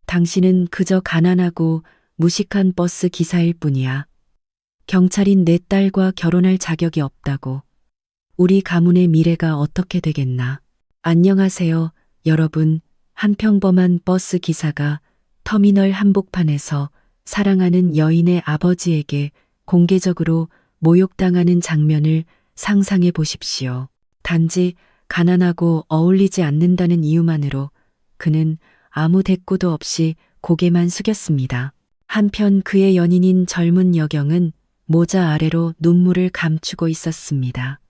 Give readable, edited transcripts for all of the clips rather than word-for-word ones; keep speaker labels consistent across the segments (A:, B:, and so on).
A: 당신은 그저 가난하고 무식한 버스 기사일 뿐이야. 경찰인 내 딸과 결혼할 자격이 없다고. 우리 가문의 미래가 어떻게 되겠나. 안녕하세요, 여러분. 한 평범한 버스 기사가 터미널 한복판에서 사랑하는 여인의 아버지에게 공개적으로 모욕당하는 장면을 상상해 보십시오. 단지 가난하고 어울리지 않는다는 이유만으로 그는 아무 대꾸도 없이 고개만 숙였습니다. 한편 그의 연인인 젊은 여경은 모자 아래로 눈물을 감추고 있었습니다.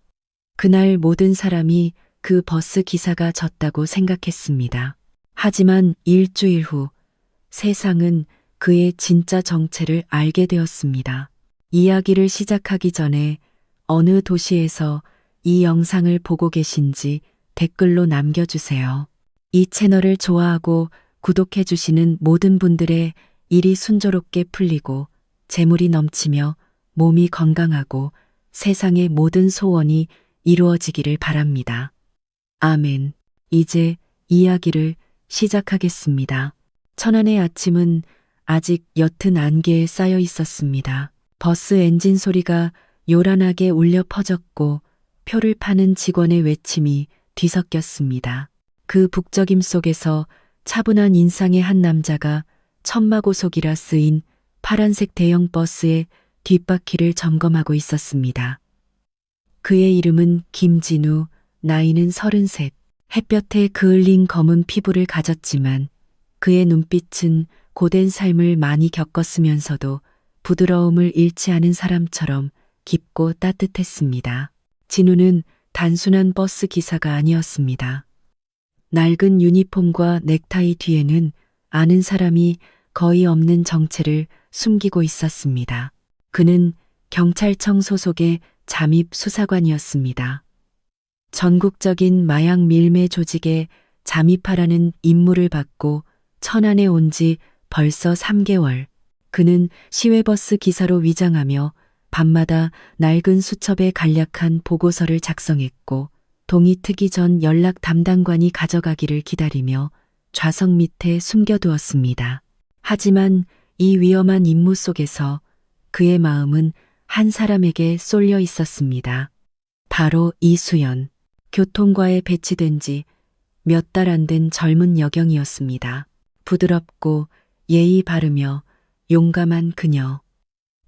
A: 그날 모든 사람이 그 버스 기사가 졌다고 생각했습니다. 하지만 일주일 후 세상은 그의 진짜 정체를 알게 되었습니다. 이야기를 시작하기 전에 어느 도시에서 이 영상을 보고 계신지 댓글로 남겨주세요. 이 채널을 좋아하고 구독해주시는 모든 분들의 일이 순조롭게 풀리고 재물이 넘치며 몸이 건강하고 세상의 모든 소원이 이루어지기를 바랍니다. 아멘. 이제 이야기를 시작하겠습니다. 천안의 아침은 아직 옅은 안개에 쌓여 있었습니다. 버스 엔진 소리가 요란하게 울려 퍼졌고 표를 파는 직원의 외침이 뒤섞였습니다. 그 북적임 속에서 차분한 인상의 한 남자가 천마고속이라 쓰인 파란색 대형 버스의 뒷바퀴를 점검하고 있었습니다. 그의 이름은 김진우, 나이는 33. 햇볕에 그을린 검은 피부를 가졌지만 그의 눈빛은 고된 삶을 많이 겪었으면서도 부드러움을 잃지 않은 사람처럼 깊고 따뜻했습니다. 진우는 단순한 버스 기사가 아니었습니다. 낡은 유니폼과 넥타이 뒤에는 아는 사람이 거의 없는 정체를 숨기고 있었습니다. 그는 경찰청 소속의 잠입 수사관이었습니다. 전국적인 마약 밀매 조직에 잠입하라는 임무를 받고 천안에 온 지 벌써 3개월. 그는 시외버스 기사로 위장하며 밤마다 낡은 수첩에 간략한 보고서를 작성했고 동이 트기 전 연락 담당관이 가져가기를 기다리며 좌석 밑에 숨겨두었습니다. 하지만 이 위험한 임무 속에서 그의 마음은 한 사람에게 쏠려 있었습니다. 바로 이수연. 교통과에 배치된 지 몇 달 안 된 젊은 여경이었습니다. 부드럽고 예의 바르며 용감한 그녀.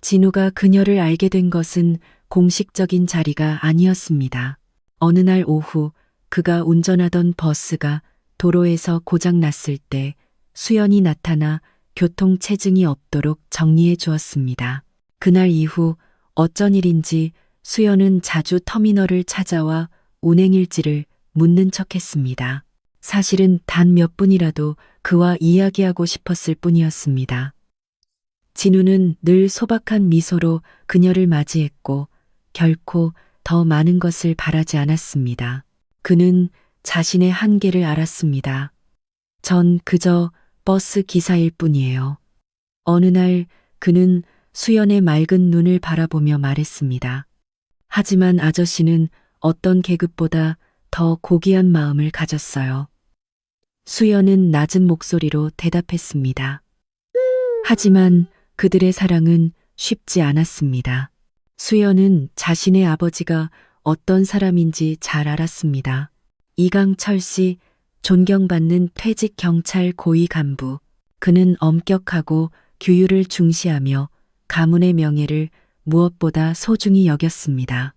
A: 진우가 그녀를 알게 된 것은 공식적인 자리가 아니었습니다. 어느 날 오후 그가 운전하던 버스가 도로에서 고장 났을 때 수연이 나타나 교통체증이 없도록 정리해 주었습니다. 그날 이후 어쩐 일인지 수연은 자주 터미널을 찾아와 운행일지를 묻는 척했습니다. 사실은 단 몇 분이라도 그와 이야기하고 싶었을 뿐이었습니다. 진우는 늘 소박한 미소로 그녀를 맞이했고 결코 더 많은 것을 바라지 않았습니다. 그는 자신의 한계를 알았습니다. 전 그저 버스 기사일 뿐이에요. 어느 날 그는 수연의 맑은 눈을 바라보며 말했습니다. 하지만 아저씨는 어떤 계급보다 더 고귀한 마음을 가졌어요. 수연은 낮은 목소리로 대답했습니다. 하지만 그들의 사랑은 쉽지 않았습니다. 수연은 자신의 아버지가 어떤 사람인지 잘 알았습니다. 이강철 씨, 존경받는 퇴직 경찰 고위 간부. 그는 엄격하고 규율을 중시하며 가문의 명예를 무엇보다 소중히 여겼습니다.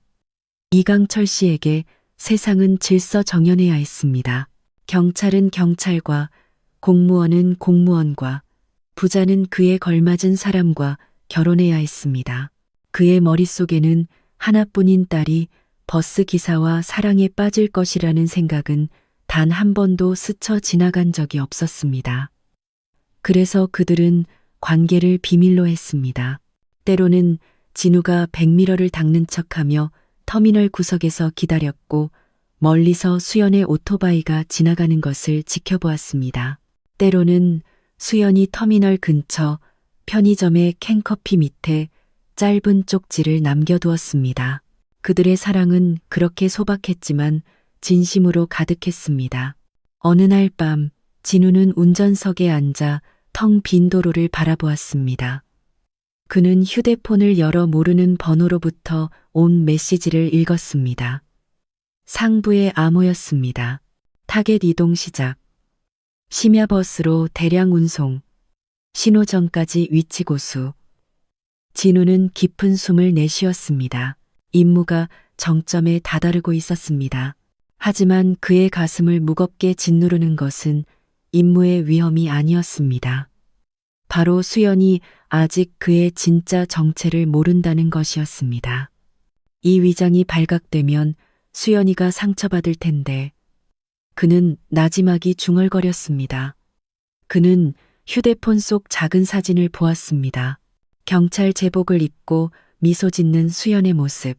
A: 이강철 씨에게 세상은 질서정연해야 했습니다. 경찰은 경찰과, 공무원은 공무원과, 부자는 그에 걸맞은 사람과 결혼해야 했습니다. 그의 머릿속에는 하나뿐인 딸이 버스 기사와 사랑에 빠질 것이라는 생각은 단 한 번도 스쳐 지나간 적이 없었습니다. 그래서 그들은 관계를 비밀로 했습니다. 때로는 진우가 백미러를 닦는 척하며 터미널 구석에서 기다렸고 멀리서 수연의 오토바이가 지나가는 것을 지켜보았습니다. 때로는 수연이 터미널 근처 편의점의 캔커피 밑에 짧은 쪽지를 남겨두었습니다. 그들의 사랑은 그렇게 소박했지만 진심으로 가득했습니다. 어느 날 밤 진우는 운전석에 앉아 텅 빈 도로를 바라보았습니다. 그는 휴대폰을 열어 모르는 번호로부터 온 메시지를 읽었습니다. 상부의 암호였습니다. 타겟 이동 시작. 심야 버스로 대량 운송. 신호전까지 위치 고수. 진우는 깊은 숨을 내쉬었습니다. 임무가 정점에 다다르고 있었습니다. 하지만 그의 가슴을 무겁게 짓누르는 것은 임무의 위험이 아니었습니다. 바로 수연이 아직 그의 진짜 정체를 모른다는 것이었습니다. 이 위장이 발각되면 수연이가 상처받을 텐데 그는 나지막이 중얼거렸습니다. 그는 휴대폰 속 작은 사진을 보았습니다. 경찰 제복을 입고 미소 짓는 수연의 모습.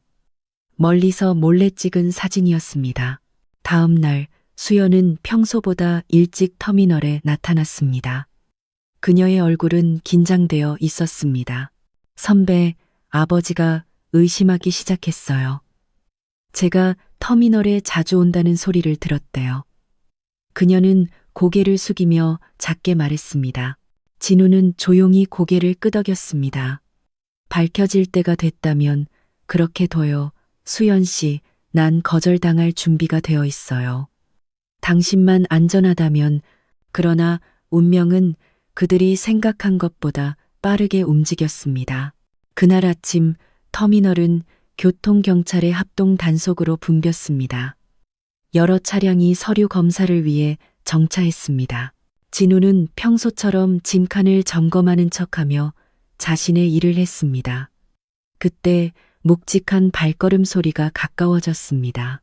A: 멀리서 몰래 찍은 사진이었습니다. 다음 날 수연은 평소보다 일찍 터미널에 나타났습니다. 그녀의 얼굴은 긴장되어 있었습니다. 선배, 아버지가 의심하기 시작했어요. 제가 터미널에 자주 온다는 소리를 들었대요. 그녀는 고개를 숙이며 작게 말했습니다. 진우는 조용히 고개를 끄덕였습니다. 밝혀질 때가 됐다면 그렇게 둬요. 수연 씨, 난 거절당할 준비가 되어 있어요. 당신만 안전하다면, 그러나 운명은 그들이 생각한 것보다 빠르게 움직였습니다. 그날 아침 터미널은 교통경찰의 합동 단속으로 붐볐습니다. 여러 차량이 서류 검사를 위해 정차했습니다. 진우는 평소처럼 짐칸을 점검하는 척하며 자신의 일을 했습니다. 그때 묵직한 발걸음 소리가 가까워졌습니다.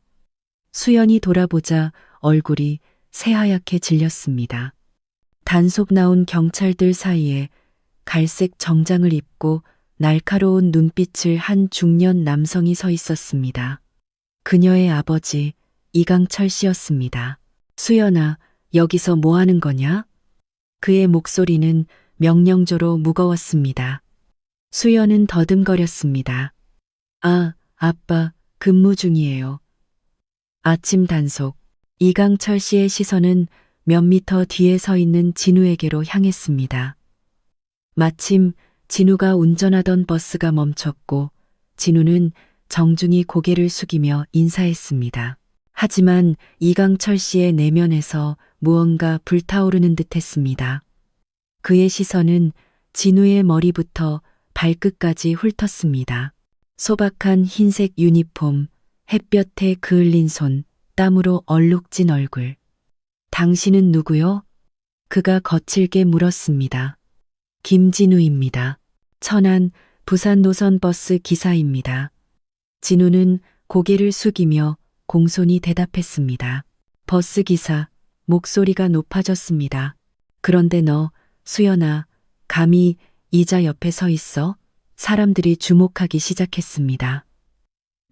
A: 수연이 돌아보자 얼굴이 새하얗게 질렸습니다. 단속 나온 경찰들 사이에 갈색 정장을 입고 날카로운 눈빛을 한 중년 남성이 서 있었습니다. 그녀의 아버지 이강철 씨였습니다. 수연아, 여기서 뭐 하는 거냐? 그의 목소리는 명령조로 무거웠습니다. 수연은 더듬거렸습니다. 아, 아빠, 근무 중이에요. 아침 단속. 이강철 씨의 시선은 몇 미터 뒤에 서 있는 진우에게로 향했습니다. 마침 진우가 운전하던 버스가 멈췄고 진우는 정중히 고개를 숙이며 인사했습니다. 하지만 이강철 씨의 내면에서 무언가 불타오르는 듯 했습니다. 그의 시선은 진우의 머리부터 발끝까지 훑었습니다. 소박한 흰색 유니폼, 햇볕에 그을린 손, 땀으로 얼룩진 얼굴. 당신은 누구요? 그가 거칠게 물었습니다. 김진우입니다. 천안, 부산 노선 버스 기사입니다. 진우는 고개를 숙이며 공손히 대답했습니다. 버스 기사, 목소리가 높아졌습니다. 그런데 너, 수연아, 감히 이자 옆에 서 있어? 사람들이 주목하기 시작했습니다.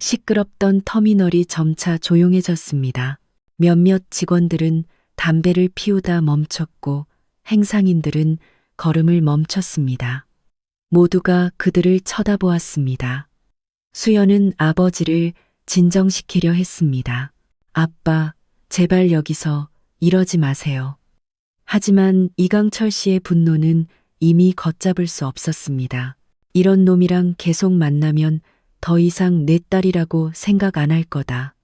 A: 시끄럽던 터미널이 점차 조용해졌습니다. 몇몇 직원들은 담배를 피우다 멈췄고 행상인들은 걸음을 멈췄습니다. 모두가 그들을 쳐다보았습니다. 수연은 아버지를 진정시키려 했습니다. 아빠, 제발 여기서 이러지 마세요. 하지만 이강철 씨의 분노는 이미 걷잡을 수 없었습니다. 이런 놈이랑 계속 만나면 더 이상 내 딸이라고 생각 안 할 거다.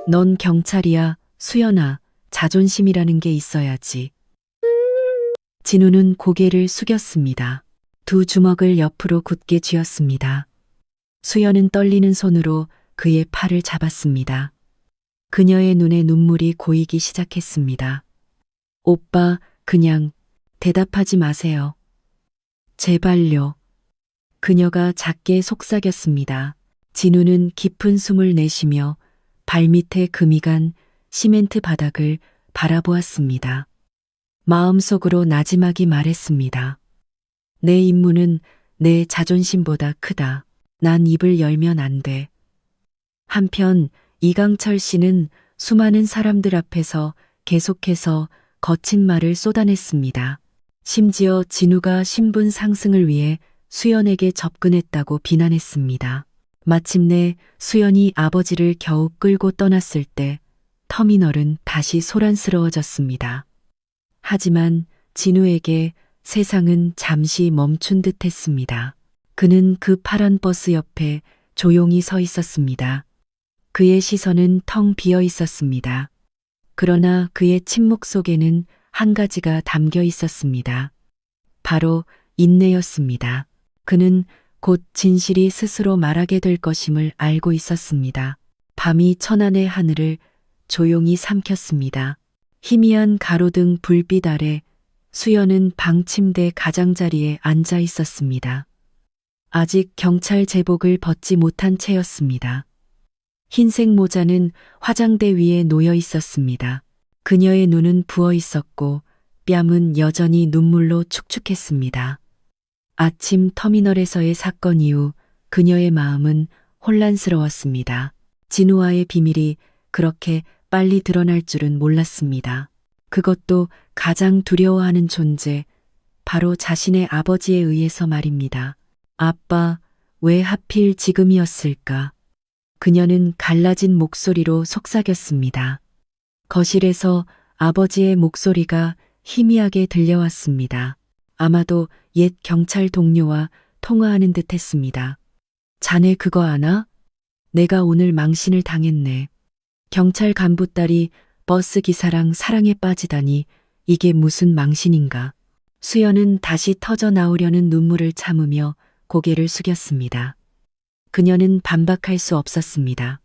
A: 넌 경찰이야, 수연아. 자존심이라는 게 있어야지. 진우는 고개를 숙였습니다. 두 주먹을 옆으로 굳게 쥐었습니다. 수연은 떨리는 손으로 그의 팔을 잡았습니다. 그녀의 눈에 눈물이 고이기 시작했습니다. 오빠, 그냥 대답하지 마세요. 제발요. 그녀가 작게 속삭였습니다. 진우는 깊은 숨을 내쉬며 발밑에 금이 간 시멘트 바닥을 바라보았습니다. 마음속으로 나지막이 말했습니다. 내 임무는 내 자존심보다 크다. 난 입을 열면 안 돼. 한편 이강철 씨는 수많은 사람들 앞에서 계속해서 거친 말을 쏟아냈습니다. 심지어 진우가 신분 상승을 위해 수연에게 접근했다고 비난했습니다. 마침내 수연이 아버지를 겨우 끌고 떠났을 때 터미널은 다시 소란스러워졌습니다. 하지만 진우에게 세상은 잠시 멈춘 듯 했습니다. 그는 그 파란 버스 옆에 조용히 서 있었습니다. 그의 시선은 텅 비어 있었습니다. 그러나 그의 침묵 속에는 한 가지가 담겨 있었습니다. 바로 인내였습니다. 그는 곧 진실이 스스로 말하게 될 것임을 알고 있었습니다. 밤이 천안의 하늘을 조용히 삼켰습니다. 희미한 가로등 불빛 아래 수연은 방 침대 가장자리에 앉아 있었습니다. 아직 경찰 제복을 벗지 못한 채였습니다. 흰색 모자는 화장대 위에 놓여 있었습니다. 그녀의 눈은 부어 있었고 뺨은 여전히 눈물로 축축했습니다. 아침 터미널에서의 사건 이후 그녀의 마음은 혼란스러웠습니다. 진우와의 비밀이 그렇게 빨리 드러날 줄은 몰랐습니다. 그것도 가장 두려워하는 존재, 바로 자신의 아버지에 의해서 말입니다. 아빠, 왜 하필 지금이었을까? 그녀는 갈라진 목소리로 속삭였습니다. 거실에서 아버지의 목소리가 희미하게 들려왔습니다. 아마도 옛 경찰 동료와 통화하는 듯 했습니다. 자네 그거 아나? 내가 오늘 망신을 당했네. 경찰 간부 딸이 버스 기사랑 사랑에 빠지다니 이게 무슨 망신인가. 수연은 다시 터져 나오려는 눈물을 참으며 고개를 숙였습니다. 그녀는 반박할 수 없었습니다.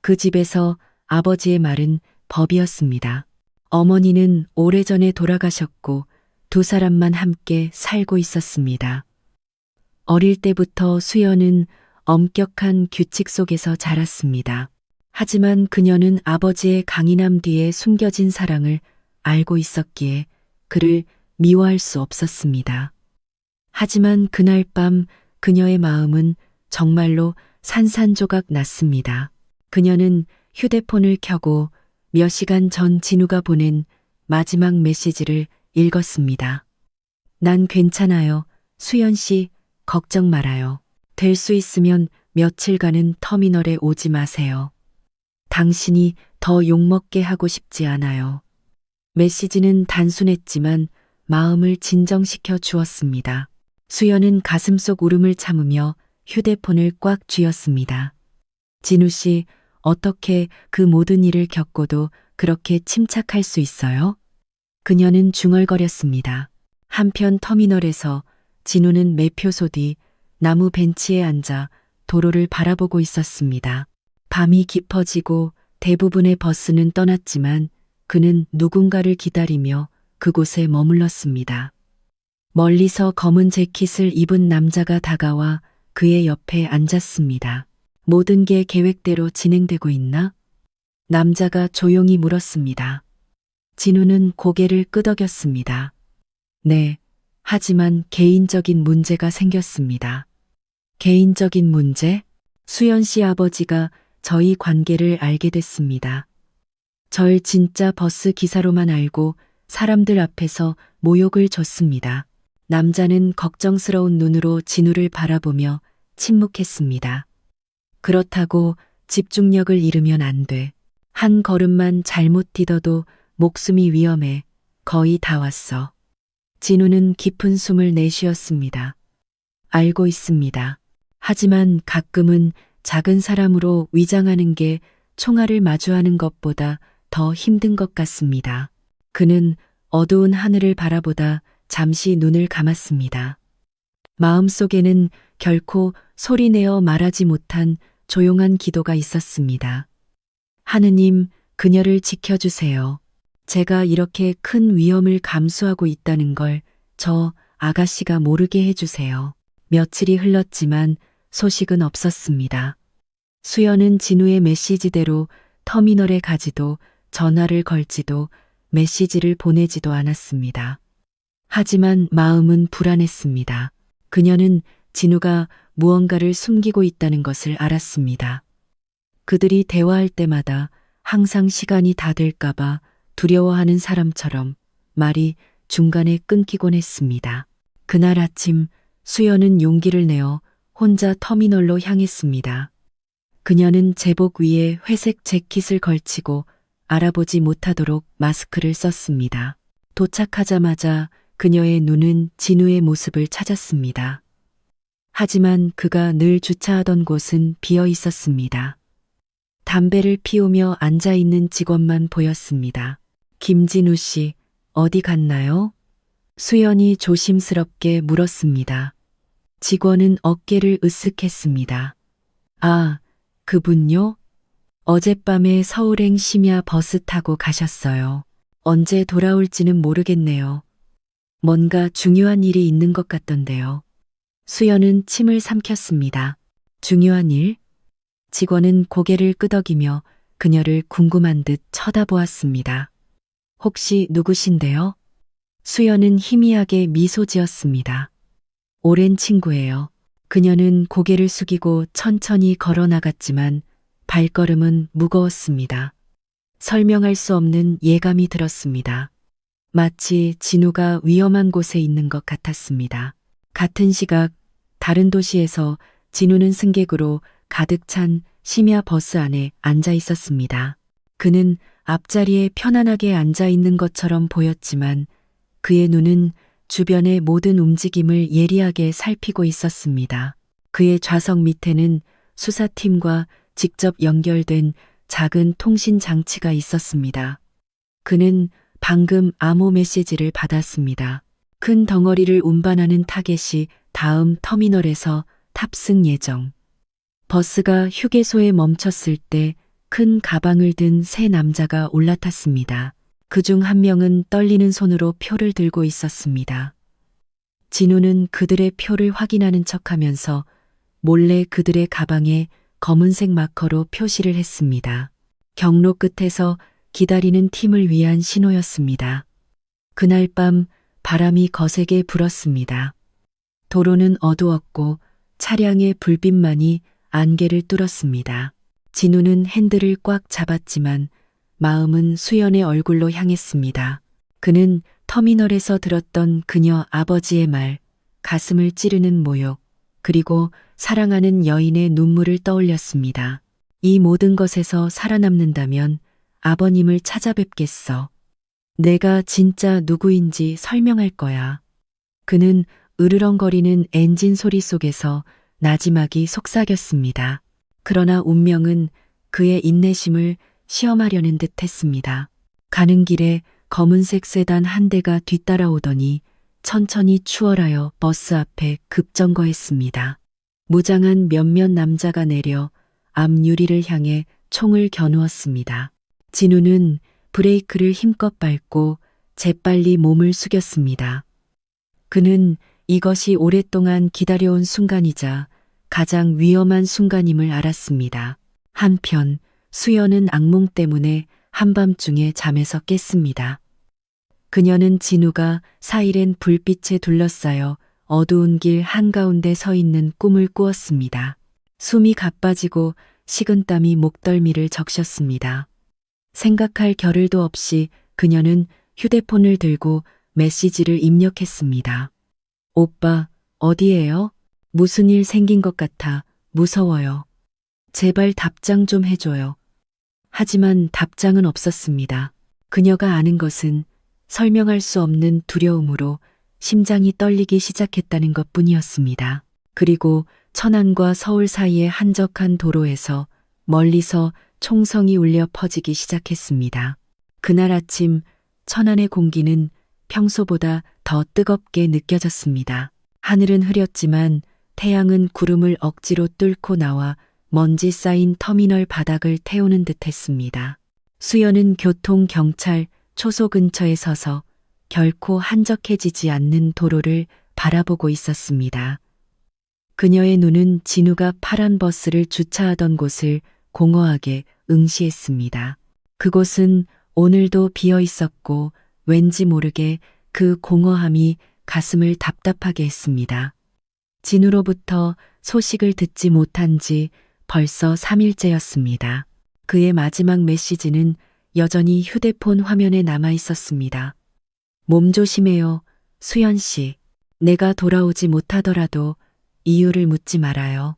A: 그 집에서 아버지의 말은 법이었습니다. 어머니는 오래전에 돌아가셨고 두 사람만 함께 살고 있었습니다. 어릴 때부터 수연은 엄격한 규칙 속에서 자랐습니다. 하지만 그녀는 아버지의 강인함 뒤에 숨겨진 사랑을 알고 있었기에 그를 미워할 수 없었습니다. 하지만 그날 밤 그녀의 마음은 정말로 산산조각 났습니다. 그녀는 휴대폰을 켜고 몇 시간 전 진우가 보낸 마지막 메시지를 읽었습니다. 난 괜찮아요. 수연 씨, 걱정 말아요. 될 수 있으면 며칠간은 터미널에 오지 마세요. 당신이 더 욕먹게 하고 싶지 않아요. 메시지는 단순했지만 마음을 진정시켜 주었습니다. 수연은 가슴속 울음을 참으며 휴대폰을 꽉 쥐었습니다. 진우 씨, 어떻게 그 모든 일을 겪고도 그렇게 침착할 수 있어요? 그녀는 중얼거렸습니다. 한편 터미널에서 진우는 매표소 뒤 나무 벤치에 앉아 도로를 바라보고 있었습니다. 밤이 깊어지고 대부분의 버스는 떠났지만 그는 누군가를 기다리며 그곳에 머물렀습니다. 멀리서 검은 재킷을 입은 남자가 다가와 그의 옆에 앉았습니다. 모든 게 계획대로 진행되고 있나? 남자가 조용히 물었습니다. 진우는 고개를 끄덕였습니다. 네, 하지만 개인적인 문제가 생겼습니다. 개인적인 문제? 수연 씨 아버지가 저희 관계를 알게 됐습니다. 절 진짜 버스 기사로만 알고 사람들 앞에서 모욕을 줬습니다. 남자는 걱정스러운 눈으로 진우를 바라보며 침묵했습니다. 그렇다고 집중력을 잃으면 안 돼. 한 걸음만 잘못 디뎌도 목숨이 위험해. 거의 다 왔어. 진우는 깊은 숨을 내쉬었습니다. 알고 있습니다. 하지만 가끔은 작은 사람으로 위장하는 게 총알을 마주하는 것보다 더 힘든 것 같습니다. 그는 어두운 하늘을 바라보다 잠시 눈을 감았습니다. 마음속에는 결코 소리내어 말하지 못한 조용한 기도가 있었습니다. 하느님, 그녀를 지켜주세요. 제가 이렇게 큰 위험을 감수하고 있다는 걸 저 아가씨가 모르게 해주세요. 며칠이 흘렀지만 소식은 없었습니다. 수연은 진우의 메시지대로 터미널에 가지도 전화를 걸지도 메시지를 보내지도 않았습니다. 하지만 마음은 불안했습니다. 그녀는 진우가 무언가를 숨기고 있다는 것을 알았습니다. 그들이 대화할 때마다 항상 시간이 다 될까봐 두려워하는 사람처럼 말이 중간에 끊기곤 했습니다. 그날 아침 수연은 용기를 내어 혼자 터미널로 향했습니다. 그녀는 제복 위에 회색 재킷을 걸치고 알아보지 못하도록 마스크를 썼습니다. 도착하자마자 그녀의 눈은 진우의 모습을 찾았습니다. 하지만 그가 늘 주차하던 곳은 비어 있었습니다. 담배를 피우며 앉아있는 직원만 보였습니다. 김진우 씨, 어디 갔나요? 수연이 조심스럽게 물었습니다. 직원은 어깨를 으쓱했습니다. 아, 그분요? 어젯밤에 서울행 심야 버스 타고 가셨어요. 언제 돌아올지는 모르겠네요. 뭔가 중요한 일이 있는 것 같던데요. 수연은 침을 삼켰습니다. 중요한 일? 직원은 고개를 끄덕이며 그녀를 궁금한 듯 쳐다보았습니다. 혹시 누구신데요? 수연은 희미하게 미소 지었습니다. 오랜 친구예요. 그녀는 고개를 숙이고 천천히 걸어 나갔지만 발걸음은 무거웠습니다. 설명할 수 없는 예감이 들었습니다. 마치 진우가 위험한 곳에 있는 것 같았습니다. 같은 시각 다른 도시에서 진우는 승객으로 가득 찬 심야 버스 안에 앉아 있었습니다. 그는 앞자리에 편안하게 앉아 있는 것처럼 보였지만 그의 눈은 주변의 모든 움직임을 예리하게 살피고 있었습니다. 그의 좌석 밑에는 수사팀과 직접 연결된 작은 통신 장치가 있었습니다. 그는 방금 암호 메시지를 받았습니다. 큰 덩어리를 운반하는 타겟이 다음 터미널에서 탑승 예정. 버스가 휴게소에 멈췄을 때 큰 가방을 든 세 남자가 올라탔습니다. 그중 한 명은 떨리는 손으로 표를 들고 있었습니다. 진우는 그들의 표를 확인하는 척하면서 몰래 그들의 가방에 검은색 마커로 표시를 했습니다. 경로 끝에서 기다리는 팀을 위한 신호였습니다. 그날 밤 바람이 거세게 불었습니다. 도로는 어두웠고 차량의 불빛만이 안개를 뚫었습니다. 진우는 핸들을 꽉 잡았지만 마음은 수연의 얼굴로 향했습니다. 그는 터미널에서 들었던 그녀 아버지의 말, 가슴을 찌르는 모욕, 그리고 사랑하는 여인의 눈물을 떠올렸습니다. 이 모든 것에서 살아남는다면 아버님을 찾아뵙겠어. 내가 진짜 누구인지 설명할 거야. 그는 으르렁거리는 엔진 소리 속에서 나지막이 속삭였습니다. 그러나 운명은 그의 인내심을 시험하려는 듯 했습니다. 가는 길에 검은색 세단 한 대가 뒤따라오더니 천천히 추월하여 버스 앞에 급정거했습니다. 무장한 몇몇 남자가 내려 앞 유리를 향해 총을 겨누었습니다. 진우는 브레이크를 힘껏 밟고 재빨리 몸을 숙였습니다. 그는 이것이 오랫동안 기다려온 순간이자 가장 위험한 순간임을 알았습니다. 한편 수연은 악몽 때문에 한밤중에 잠에서 깼습니다. 그녀는 진우가 사이렌 불빛에 둘러싸여 어두운 길 한가운데 서 있는 꿈을 꾸었습니다. 숨이 가빠지고 식은땀이 목덜미를 적셨습니다. 생각할 겨를도 없이 그녀는 휴대폰을 들고 메시지를 입력했습니다. 오빠, 어디에요? 무슨 일 생긴 것 같아 무서워요. 제발 답장 좀 해줘요. 하지만 답장은 없었습니다. 그녀가 아는 것은 설명할 수 없는 두려움으로 심장이 떨리기 시작했다는 것뿐이었습니다. 그리고 천안과 서울 사이의 한적한 도로에서 멀리서 총성이 울려 퍼지기 시작했습니다. 그날 아침 천안의 공기는 평소보다 더 뜨겁게 느껴졌습니다. 하늘은 흐렸지만 태양은 구름을 억지로 뚫고 나와 먼지 쌓인 터미널 바닥을 태우는 듯 했습니다. 수연은 교통 경찰 초소 근처에 서서 결코 한적해지지 않는 도로를 바라보고 있었습니다. 그녀의 눈은 진우가 파란 버스를 주차하던 곳을 공허하게 응시했습니다. 그곳은 오늘도 비어 있었고 왠지 모르게 그 공허함이 가슴을 답답하게 했습니다. 진우로부터 소식을 듣지 못한 지 벌써 3일째였습니다. 그의 마지막 메시지는 여전히 휴대폰 화면에 남아 있었습니다. 몸 조심해요, 수연 씨. 내가 돌아오지 못하더라도 이유를 묻지 말아요.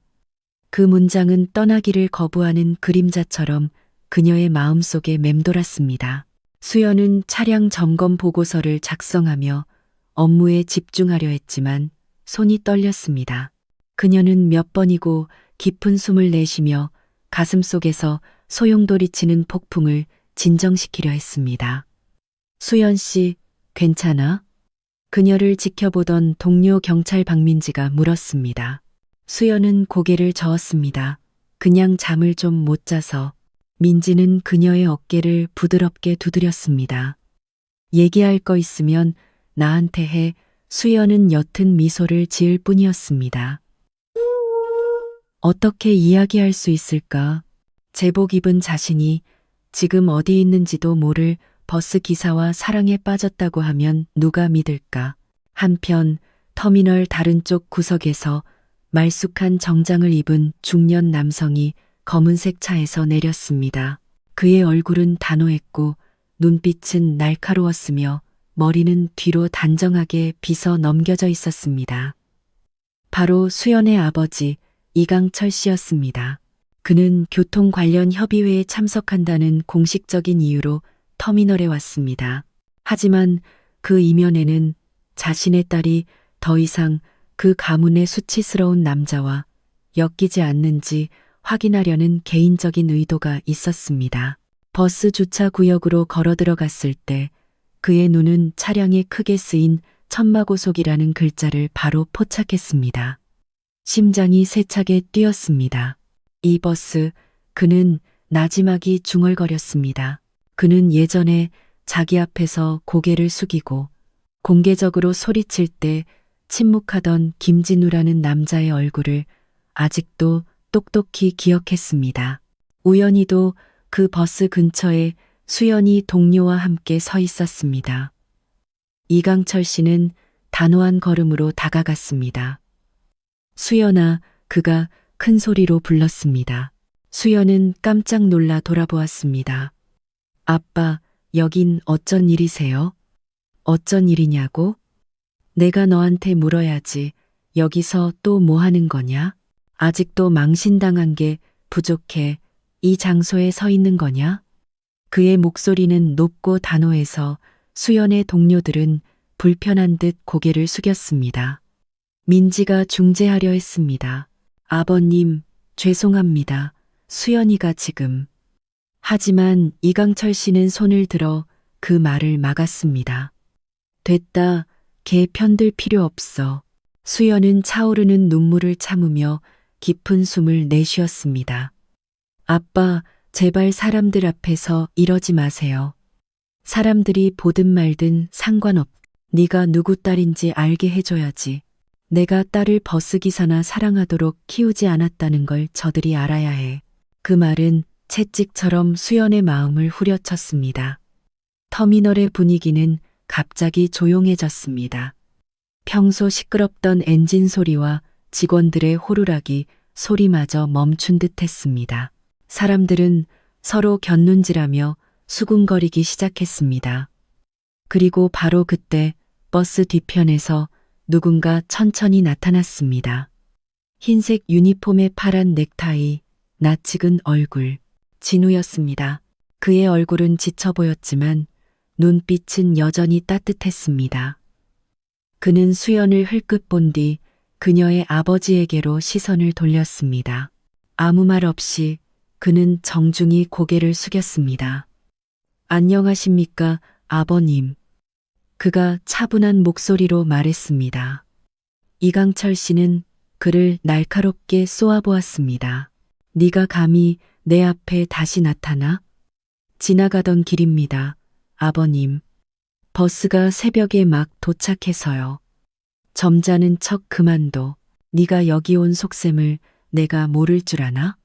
A: 그 문장은 떠나기를 거부하는 그림자처럼 그녀의 마음속에 맴돌았습니다. 수연은 차량 점검 보고서를 작성하며 업무에 집중하려 했지만 손이 떨렸습니다. 그녀는 몇 번이고 깊은 숨을 내쉬며 가슴속에서 소용돌이치는 폭풍을 진정시키려 했습니다. 수연 씨, 괜찮아? 그녀를 지켜보던 동료 경찰 박민지가 물었습니다. 수연은 고개를 저었습니다. 그냥 잠을 좀 못 자서. 민지는 그녀의 어깨를 부드럽게 두드렸습니다. 얘기할 거 있으면 나한테 해. 수연은 옅은 미소를 지을 뿐이었습니다. 어떻게 이야기할 수 있을까? 제복 입은 자신이 지금 어디 있는지도 모를 버스 기사와 사랑에 빠졌다고 하면 누가 믿을까? 한편 터미널 다른 쪽 구석에서 말쑥한 정장을 입은 중년 남성이 검은색 차에서 내렸습니다. 그의 얼굴은 단호했고 눈빛은 날카로웠으며 머리는 뒤로 단정하게 빗어 넘겨져 있었습니다. 바로 수연의 아버지 이강철 씨였습니다. 그는 교통 관련 협의회에 참석한다는 공식적인 이유로 터미널에 왔습니다. 하지만 그 이면에는 자신의 딸이 더 이상 그 가문의 수치스러운 남자와 엮이지 않는지 확인하려는 개인적인 의도가 있었습니다. 버스 주차 구역으로 걸어 들어갔을 때 그의 눈은 차량에 크게 쓰인 천마고속이라는 글자를 바로 포착했습니다. 심장이 세차게 뛰었습니다. 이 버스, 그는 나지막이 중얼거렸습니다. 그는 예전에 자기 앞에서 고개를 숙이고 공개적으로 소리칠 때 침묵하던 김진우라는 남자의 얼굴을 아직도 똑똑히 기억했습니다. 우연히도 그 버스 근처에 수연이 동료와 함께 서 있었습니다. 이강철 씨는 단호한 걸음으로 다가갔습니다. 수연아, 그가 큰 소리로 불렀습니다. 수연은 깜짝 놀라 돌아보았습니다. 아빠, 여긴 어쩐 일이세요? 어쩐 일이냐고? 내가 너한테 물어야지. 여기서 또 뭐 하는 거냐? 아직도 망신당한 게 부족해. 이 장소에 서 있는 거냐? 그의 목소리는 높고 단호해서 수연의 동료들은 불편한 듯 고개를 숙였습니다. 민지가 중재하려 했습니다. 아버님, 죄송합니다. 수연이가 지금. 하지만 이강철 씨는 손을 들어 그 말을 막았습니다. 됐다. 걔 편들 필요 없어. 수연은 차오르는 눈물을 참으며 깊은 숨을 내쉬었습니다. 아빠, 제발 사람들 앞에서 이러지 마세요. 사람들이 보든 말든 상관없. 네가 누구 딸인지 알게 해줘야지. 내가 딸을 버스기사나 사랑하도록 키우지 않았다는 걸 저들이 알아야 해. 그 말은 채찍처럼 수연의 마음을 후려쳤습니다. 터미널의 분위기는 갑자기 조용해졌습니다. 평소 시끄럽던 엔진 소리와 직원들의 호루라기 소리마저 멈춘 듯 했습니다. 사람들은 서로 곁눈질하며 수군거리기 시작했습니다. 그리고 바로 그때 버스 뒤편에서 누군가 천천히 나타났습니다. 흰색 유니폼에 파란 넥타이, 낯익은 얼굴, 진우였습니다. 그의 얼굴은 지쳐 보였지만 눈빛은 여전히 따뜻했습니다. 그는 수연을 흘끗 본 뒤 그녀의 아버지에게로 시선을 돌렸습니다. 아무 말 없이 그는 정중히 고개를 숙였습니다. 안녕하십니까, 아버님. 그가 차분한 목소리로 말했습니다. 이강철 씨는 그를 날카롭게 쏘아보았습니다. 네가 감히 내 앞에 다시 나타나? 지나가던 길입니다, 아버님. 버스가 새벽에 막 도착해서요. 점잖은 척 그만둬. 네가 여기 온 속셈을 내가 모를 줄 아나?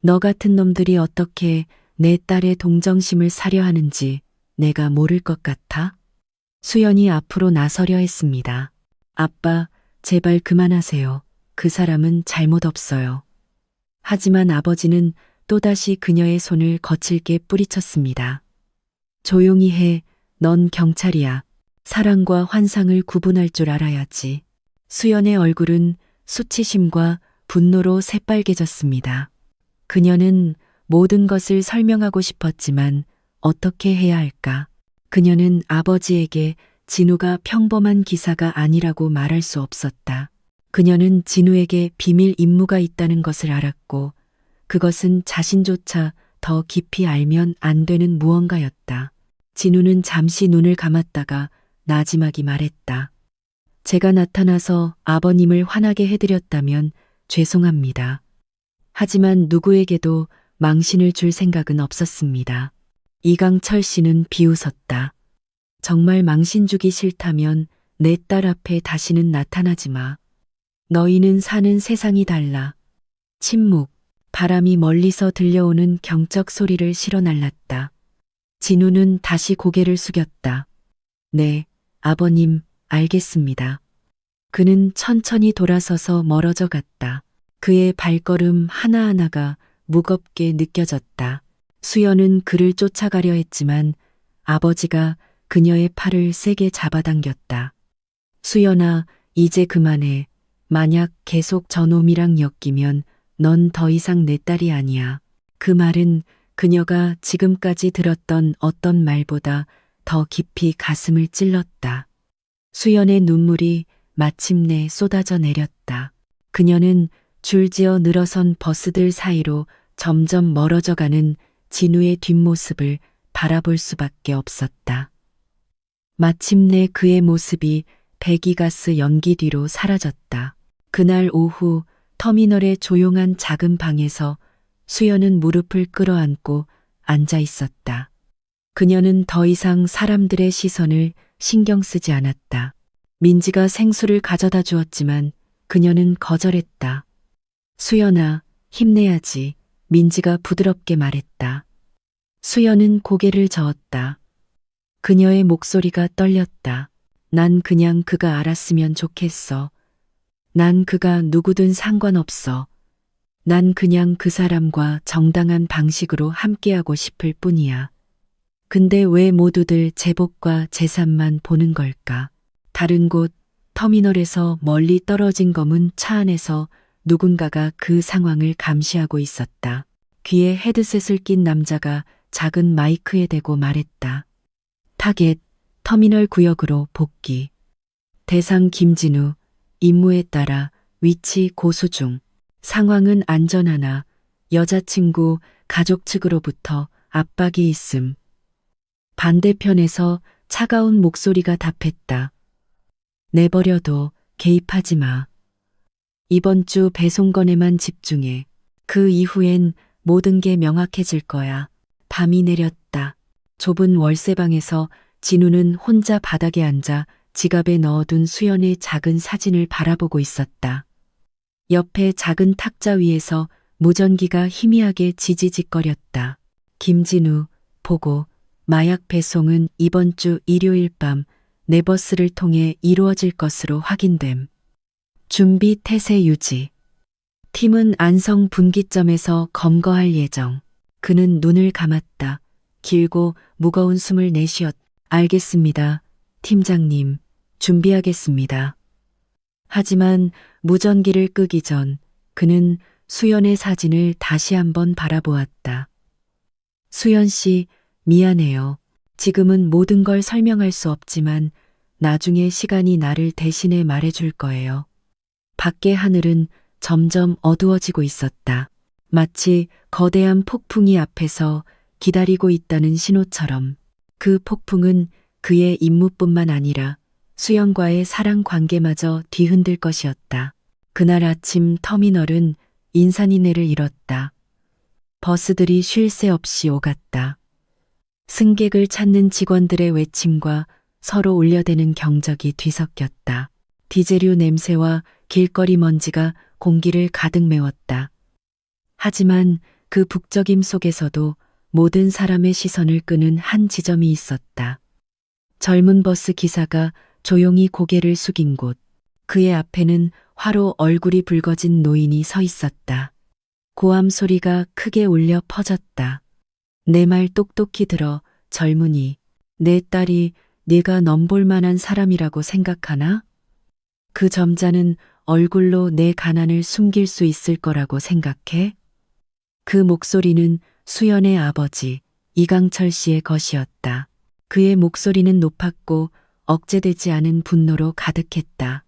A: 너 같은 놈들이 어떻게 내 딸의 동정심을 사려 하는지 내가 모를 것 같아? 수연이 앞으로 나서려 했습니다. 아빠, 제발 그만하세요. 그 사람은 잘못 없어요. 하지만 아버지는 또다시 그녀의 손을 거칠게 뿌리쳤습니다. 조용히 해. 넌 경찰이야. 사랑과 환상을 구분할 줄 알아야지. 수연의 얼굴은 수치심과 분노로 새빨개졌습니다. 그녀는 모든 것을 설명하고 싶었지만 어떻게 해야 할까? 그녀는 아버지에게 진우가 평범한 기사가 아니라고 말할 수 없었다. 그녀는 진우에게 비밀 임무가 있다는 것을 알았고 그것은 자신조차 더 깊이 알면 안 되는 무언가였다. 진우는 잠시 눈을 감았다가 나지막이 말했다. 제가 나타나서 아버님을 화나게 해드렸다면 죄송합니다. 하지만 누구에게도 망신을 줄 생각은 없었습니다. 이강철 씨는 비웃었다. 정말 망신 주기 싫다면 내 딸 앞에 다시는 나타나지 마. 너희는 사는 세상이 달라. 침묵, 바람이 멀리서 들려오는 경적 소리를 실어날랐다. 진우는 다시 고개를 숙였다. 네, 아버님, 알겠습니다. 그는 천천히 돌아서서 멀어져 갔다. 그의 발걸음 하나하나가 무겁게 느껴졌다. 수연은 그를 쫓아가려 했지만 아버지가 그녀의 팔을 세게 잡아당겼다. 수연아, 이제 그만해. 만약 계속 저놈이랑 엮이면 넌 더 이상 내 딸이 아니야. 그 말은 그녀가 지금까지 들었던 어떤 말보다 더 깊이 가슴을 찔렀다. 수연의 눈물이 마침내 쏟아져 내렸다. 그녀는 줄지어 늘어선 버스들 사이로 점점 멀어져가는 진우의 뒷모습을 바라볼 수밖에 없었다. 마침내 그의 모습이 배기가스 연기 뒤로 사라졌다. 그날 오후 터미널의 조용한 작은 방에서 수연은 무릎을 끌어안고 앉아 있었다. 그녀는 더 이상 사람들의 시선을 신경 쓰지 않았다. 민지가 생수를 가져다 주었지만 그녀는 거절했다. 수연아, 힘내야지. 민지가 부드럽게 말했다. 수연은 고개를 저었다. 그녀의 목소리가 떨렸다. 난 그냥 그가 알았으면 좋겠어. 난 그가 누구든 상관없어. 난 그냥 그 사람과 정당한 방식으로 함께하고 싶을 뿐이야. 근데 왜 모두들 제복과 재산만 보는 걸까? 다른 곳 터미널에서 멀리 떨어진 검은 차 안에서 누군가가 그 상황을 감시하고 있었다. 귀에 헤드셋을 낀 남자가 작은 마이크에 대고 말했다. 타겟, 터미널 구역으로 복귀. 대상 김진우, 임무에 따라 위치 고수 중. 상황은 안전하나 여자친구 가족 측으로부터 압박이 있음. 반대편에서 차가운 목소리가 답했다. 내버려둬, 개입하지 마. 이번 주 배송건에만 집중해. 그 이후엔 모든 게 명확해질 거야. 밤이 내렸다. 좁은 월세방에서 진우는 혼자 바닥에 앉아 지갑에 넣어둔 수연의 작은 사진을 바라보고 있었다. 옆에 작은 탁자 위에서 무전기가 희미하게 지지직거렸다. 김진우, 보고, 마약 배송은 이번 주 일요일 밤 내 버스를 통해 이루어질 것으로 확인됨. 준비 태세 유지. 팀은 안성 분기점에서 검거할 예정. 그는 눈을 감았다. 길고 무거운 숨을 내쉬었다. 알겠습니다. 팀장님, 준비하겠습니다. 하지만 무전기를 끄기 전 그는 수연의 사진을 다시 한번 바라보았다. 수연 씨, 미안해요. 지금은 모든 걸 설명할 수 없지만 나중에 시간이 나를 대신해 말해줄 거예요. 밖의 하늘은 점점 어두워지고 있었다. 마치 거대한 폭풍이 앞에서 기다리고 있다는 신호처럼. 그 폭풍은 그의 임무뿐만 아니라 수연과의 사랑 관계마저 뒤흔들 것이었다. 그날 아침 터미널은 인산인해를 잃었다. 버스들이 쉴 새 없이 오갔다. 승객을 찾는 직원들의 외침과 서로 울려대는 경적이 뒤섞였다. 디젤유 냄새와 길거리 먼지가 공기를 가득 메웠다. 하지만 그 북적임 속에서도 모든 사람의 시선을 끄는 한 지점이 있었다. 젊은 버스 기사가 조용히 고개를 숙인 곳. 그의 앞에는 화로 얼굴이 붉어진 노인이 서 있었다. 고함 소리가 크게 울려 퍼졌다. 내 말 똑똑히 들어, 젊은이. 내 딸이 네가 넘볼 만한 사람이라고 생각하나? 그 점잖은 얼굴로 내 가난을 숨길 수 있을 거라고 생각해? 그 목소리는 수연의 아버지 이강철 씨의 것이었다. 그의 목소리는 높았고 억제되지 않은 분노로 가득했다.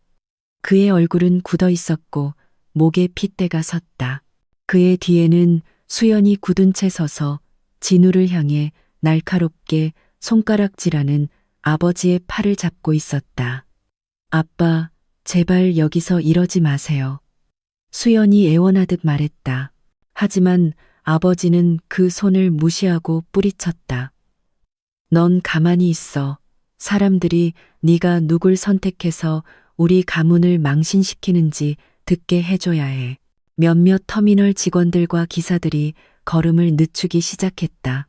A: 그의 얼굴은 굳어 있었고 목에 핏대가 섰다. 그의 뒤에는 수연이 굳은 채 서서 진우를 향해 날카롭게 손가락질하는 아버지의 팔을 잡고 있었다. 아빠, 제발 여기서 이러지 마세요. 수연이 애원하듯 말했다. 하지만 아버지는 그 손을 무시하고 뿌리쳤다. 넌 가만히 있어. 사람들이 네가 누굴 선택해서 우리 가문을 망신시키는지 듣게 해줘야 해. 몇몇 터미널 직원들과 기사들이 걸음을 늦추기 시작했다.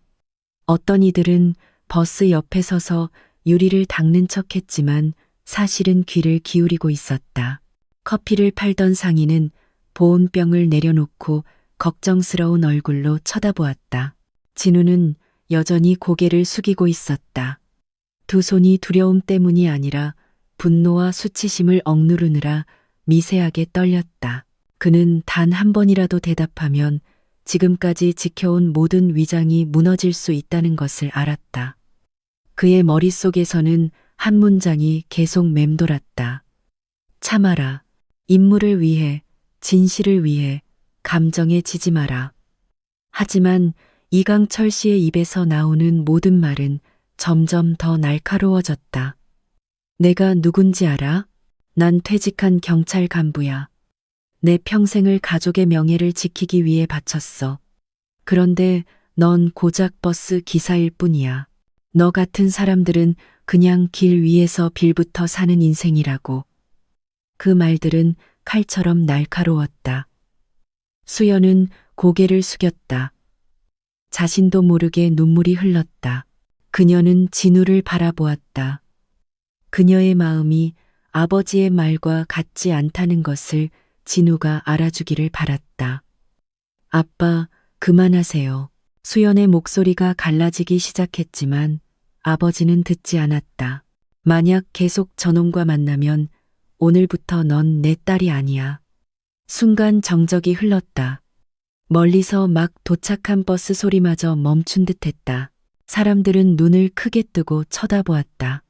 A: 어떤 이들은 버스 옆에 서서 유리를 닦는 척했지만 사실은 귀를 기울이고 있었다. 커피를 팔던 상인은 보온병을 내려놓고 걱정스러운 얼굴로 쳐다보았다. 진우는 여전히 고개를 숙이고 있었다. 두 손이 두려움 때문이 아니라 분노와 수치심을 억누르느라 미세하게 떨렸다. 그는 단 한 번이라도 대답하면 지금까지 지켜온 모든 위장이 무너질 수 있다는 것을 알았다. 그의 머릿속에서는 한 문장이 계속 맴돌았다. 참아라. 임무를 위해, 진실을 위해, 감정에 지지 마라. 하지만 이강철 씨의 입에서 나오는 모든 말은 점점 더 날카로워졌다. 내가 누군지 알아? 난 퇴직한 경찰 간부야. 내 평생을 가족의 명예를 지키기 위해 바쳤어. 그런데 넌 고작 버스 기사일 뿐이야. 너 같은 사람들은 그냥 길 위에서 빌부터 사는 인생이라고. 그 말들은 칼처럼 날카로웠다. 수연은 고개를 숙였다. 자신도 모르게 눈물이 흘렀다. 그녀는 진우를 바라보았다. 그녀의 마음이 아버지의 말과 같지 않다는 것을 진우가 알아주기를 바랐다. 아빠, 그만하세요. 수연의 목소리가 갈라지기 시작했지만 아버지는 듣지 않았다. 만약 계속 저놈과 만나면 오늘부터 넌 내 딸이 아니야. 순간 정적이 흘렀다. 멀리서 막 도착한 버스 소리마저 멈춘 듯했다. 사람들은 눈을 크게 뜨고 쳐다보았다.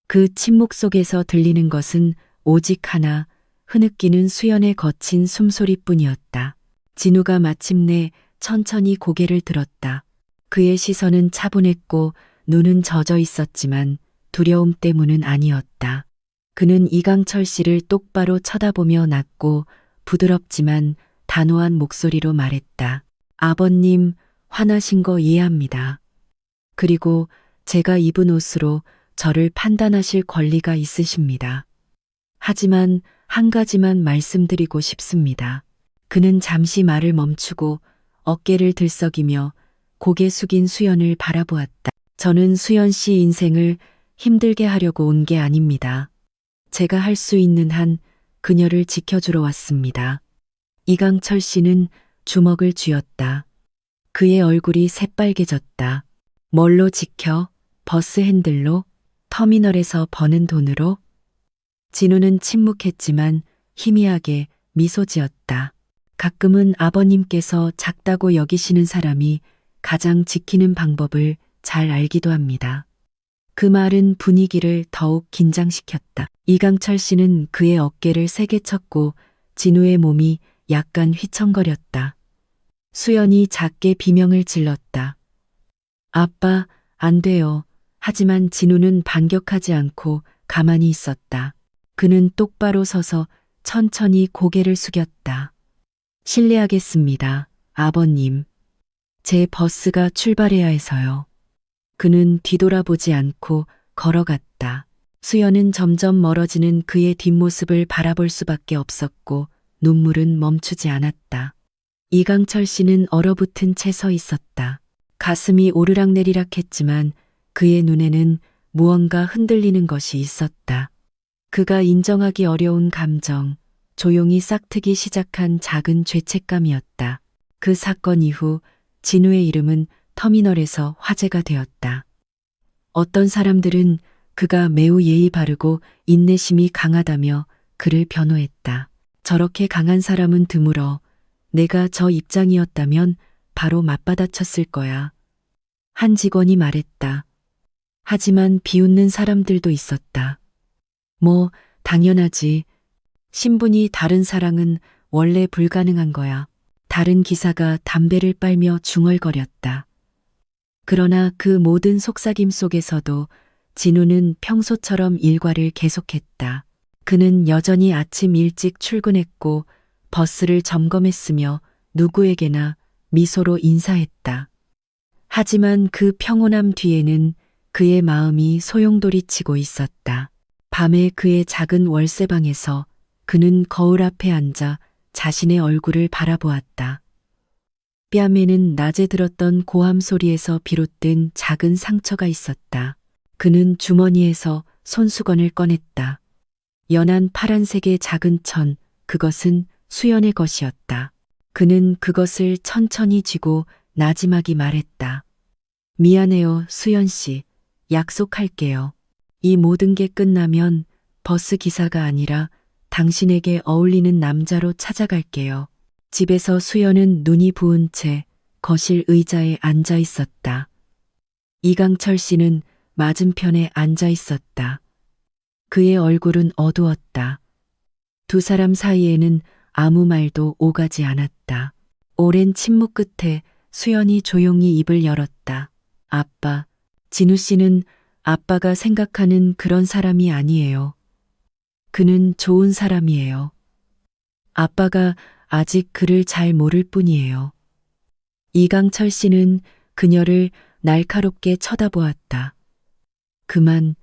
A: 그 침묵 속에서 들리는 것은 오직 하나, 흐느끼는 수연의 거친 숨소리뿐이었다. 진우가 마침내 천천히 고개를 들었다. 그의 시선은 차분했고 눈은 젖어 있었지만 두려움 때문은 아니었다. 그는 이강철 씨를 똑바로 쳐다보며 낮고 부드럽지만 단호한 목소리로 말했다. 아버님, 화나신 거 이해합니다. 그리고 제가 입은 옷으로 저를 판단하실 권리가 있으십니다. 하지만 한 가지만 말씀드리고 싶습니다. 그는 잠시 말을 멈추고 어깨를 들썩이며 고개 숙인 수연을 바라보았다. 저는 수연 씨 인생을 힘들게 하려고 온 게 아닙니다. 제가 할 수 있는 한 그녀를 지켜주러 왔습니다. 이강철 씨는 주먹을 쥐었다. 그의 얼굴이 새빨개졌다. 뭘로 지켜? 버스 핸들로? 터미널에서 버는 돈으로? 진우는 침묵했지만 희미하게 미소 지었다. 가끔은 아버님께서 작다고 여기시는 사람이 가장 지키는 방법을 잘 알기도 합니다. 그 말은 분위기를 더욱 긴장시켰다. 이강철 씨는 그의 어깨를 세게 쳤고 진우의 몸이 약간 휘청거렸다. 수연이 작게 비명을 질렀다. 아빠, 안 돼요. 하지만 진우는 반격하지 않고 가만히 있었다. 그는 똑바로 서서 천천히 고개를 숙였다. 실례하겠습니다, 아버님. 제 버스가 출발해야 해서요. 그는 뒤돌아보지 않고 걸어갔다. 수연은 점점 멀어지는 그의 뒷모습을 바라볼 수밖에 없었고 눈물은 멈추지 않았다. 이강철 씨는 얼어붙은 채 서 있었다. 가슴이 오르락내리락 했지만 그의 눈에는 무언가 흔들리는 것이 있었다. 그가 인정하기 어려운 감정, 조용히 싹트기 시작한 작은 죄책감이었다. 그 사건 이후 진우의 이름은 터미널에서 화제가 되었다. 어떤 사람들은 그가 매우 예의 바르고 인내심이 강하다며 그를 변호했다. 저렇게 강한 사람은 드물어. 내가 저 입장이었다면 바로 맞받아쳤을 거야. 한 직원이 말했다. 하지만 비웃는 사람들도 있었다. 뭐, 당연하지. 신분이 다른 사랑은 원래 불가능한 거야. 다른 기사가 담배를 빨며 중얼거렸다. 그러나 그 모든 속삭임 속에서도 진우는 평소처럼 일과를 계속했다. 그는 여전히 아침 일찍 출근했고 버스를 점검했으며 누구에게나 미소로 인사했다. 하지만 그 평온함 뒤에는 그의 마음이 소용돌이치고 있었다. 밤에 그의 작은 월세방에서 그는 거울 앞에 앉아 자신의 얼굴을 바라보았다. 뺨에는 낮에 들었던 고함 소리에서 비롯된 작은 상처가 있었다. 그는 주머니에서 손수건을 꺼냈다. 연한 파란색의 작은 천, 그것은 수연의 것이었다. 그는 그것을 천천히 쥐고 나지막이 말했다. 미안해요, 수연 씨. 약속할게요. 이 모든 게 끝나면 버스 기사가 아니라 당신에게 어울리는 남자로 찾아갈게요. 집에서 수연은 눈이 부은 채 거실 의자에 앉아 있었다. 이강철 씨는 맞은편에 앉아 있었다. 그의 얼굴은 어두웠다. 두 사람 사이에는 아무 말도 오가지 않았다. 오랜 침묵 끝에 수연이 조용히 입을 열었다. 아빠, 진우 씨는 아빠가 생각하는 그런 사람이 아니에요. 그는 좋은 사람이에요. 아빠가 아직 그를 잘 모를 뿐이에요. 이강철 씨는 그녀를 날카롭게 쳐다보았다. 그만,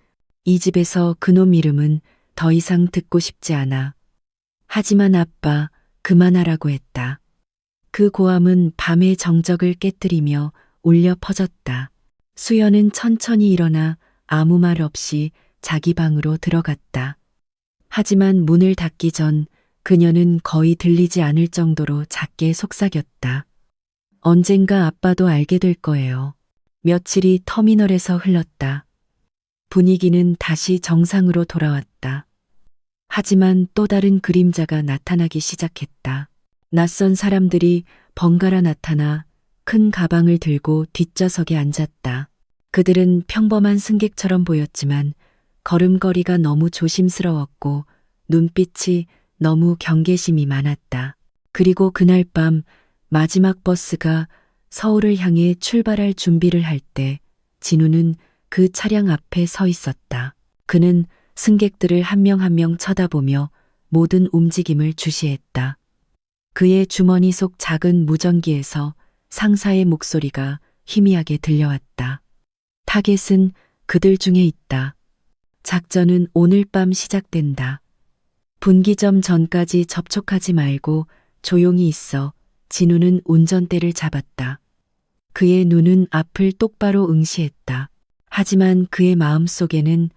A: 이 집에서 그놈 이름은 더 이상 듣고 싶지 않아. 하지만 아빠, 그만하라고 했다. 그 고함은 밤의 정적을 깨뜨리며 울려 퍼졌다. 수연은 천천히 일어나 아무 말 없이 자기 방으로 들어갔다. 하지만 문을 닫기 전 그녀는 거의 들리지 않을 정도로 작게 속삭였다. 언젠가 아빠도 알게 될 거예요. 며칠이 터미널에서 흘렀다. 분위기는 다시 정상으로 돌아왔다. 하지만 또 다른 그림자가 나타나기 시작했다. 낯선 사람들이 번갈아 나타나 큰 가방을 들고 뒷좌석에 앉았다. 그들은 평범한 승객처럼 보였지만 걸음걸이가 너무 조심스러웠고 눈빛이 너무 경계심이 많았다. 그리고 그날 밤 마지막 버스가 서울을 향해 출발할 준비를 할 때 진우는 그 차량 앞에 서 있었다. 그는 승객들을 한 명 한 명 쳐다보며 모든 움직임을 주시했다. 그의 주머니 속 작은 무전기에서 상사의 목소리가 희미하게 들려왔다. 타겟은 그들 중에 있다. 작전은 오늘 밤 시작된다. 분기점 전까지 접촉하지 말고 조용히 있어. 진우는 운전대를 잡았다. 그의 눈은 앞을 똑바로 응시했다. 하지만 그의 마음속에는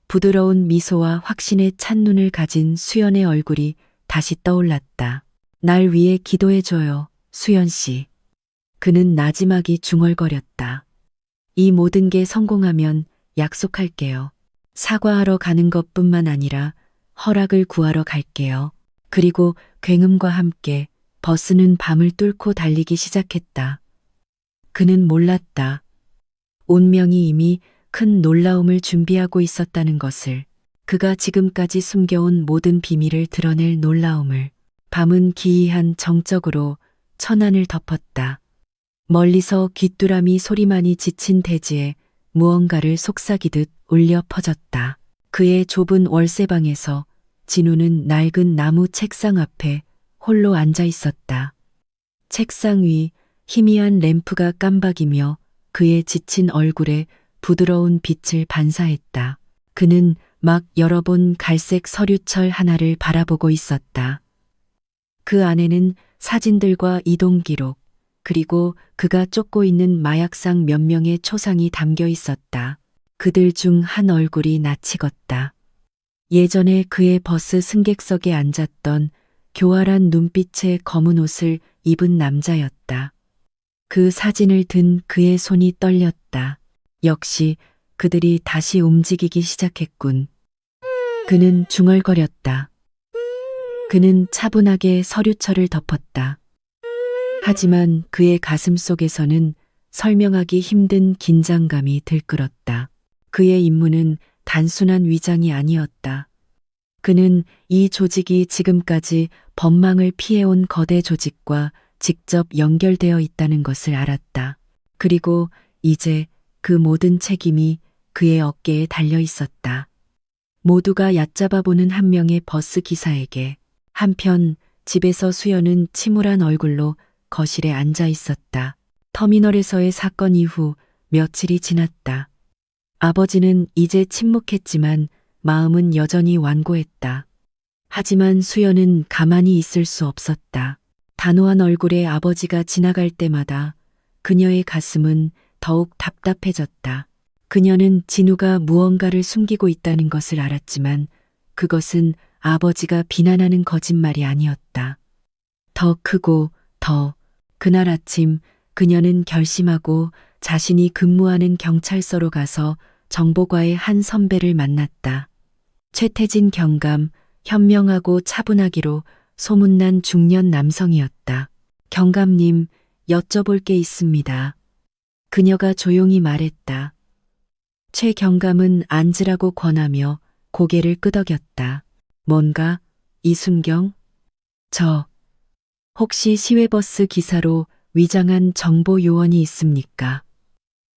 A: 부드러운 미소와 확신에 찬 눈을 가진 수연의 얼굴이 다시 떠올랐다. 날 위해 기도해줘요, 수연 씨. 그는 나지막이 중얼거렸다. 이 모든 게 성공하면 약속할게요. 사과하러 가는 것뿐만 아니라 허락을 구하러 갈게요. 그리고 굉음과 함께 버스는 밤을 뚫고 달리기 시작했다. 그는 몰랐다. 운명이 이미 큰 놀라움을 준비하고 있었다는 것을. 그가 지금까지 숨겨온 모든 비밀을 드러낼 놀라움을. 밤은 기이한 정적으로 천안을 덮었다. 멀리서 귀뚜라미 소리만이 지친 대지에 무언가를 속삭이듯 울려 퍼졌다. 그의 좁은 월세방에서 진우는 낡은 나무 책상 앞에 홀로 앉아 있었다. 책상 위 희미한 램프가 깜박이며 그의 지친 얼굴에 부드러운 빛을 반사했다. 그는 막 열어본 갈색 서류철 하나를 바라보고 있었다. 그 안에는 사진들과 이동 기록, 그리고 그가 쫓고 있는 마약상 몇 명의 초상이 담겨 있었다. 그들 중 한 얼굴이 낯익었다. 예전에 그의 버스 승객석에 앉았던 교활한 눈빛의 검은 옷을 입은 남자였다. 그 사진을 든 그의 손이 떨렸다. 역시 그들이 다시 움직이기 시작했군. 그는 중얼거렸다. 그는 차분하게 서류철을 덮었다. 하지만 그의 가슴 속에서는 설명하기 힘든 긴장감이 들끓었다. 그의 임무는 단순한 위장이 아니었다. 그는 이 조직이 지금까지 법망을 피해온 거대 조직과 직접 연결되어 있다는 것을 알았다. 그리고 이제 그 모든 책임이 그의 어깨에 달려 있었다. 모두가 얕잡아 보는 한 명의 버스 기사에게. 한편 집에서 수연은 침울한 얼굴로 거실에 앉아 있었다. 터미널에서의 사건 이후 며칠이 지났다. 아버지는 이제 침묵했지만 마음은 여전히 완고했다. 하지만 수연은 가만히 있을 수 없었다. 단호한 얼굴에 아버지가 지나갈 때마다 그녀의 가슴은 더욱 답답해졌다. 그녀는 진우가 무언가를 숨기고 있다는 것을 알았지만 그것은 아버지가 비난하는 거짓말이 아니었다. 더 크고 그날 아침 그녀는 결심하고 자신이 근무하는 경찰서로 가서 정보과의 한 선배를 만났다. 최태진 경감, 현명하고 차분하기로 소문난 중년 남성이었다. 경감님, 여쭤볼 게 있습니다. 그녀가 조용히 말했다. 최 경감은 앉으라고 권하며 고개를 끄덕였다. 뭔가? 이순경? 혹시 시외버스 기사로 위장한 정보 요원이 있습니까?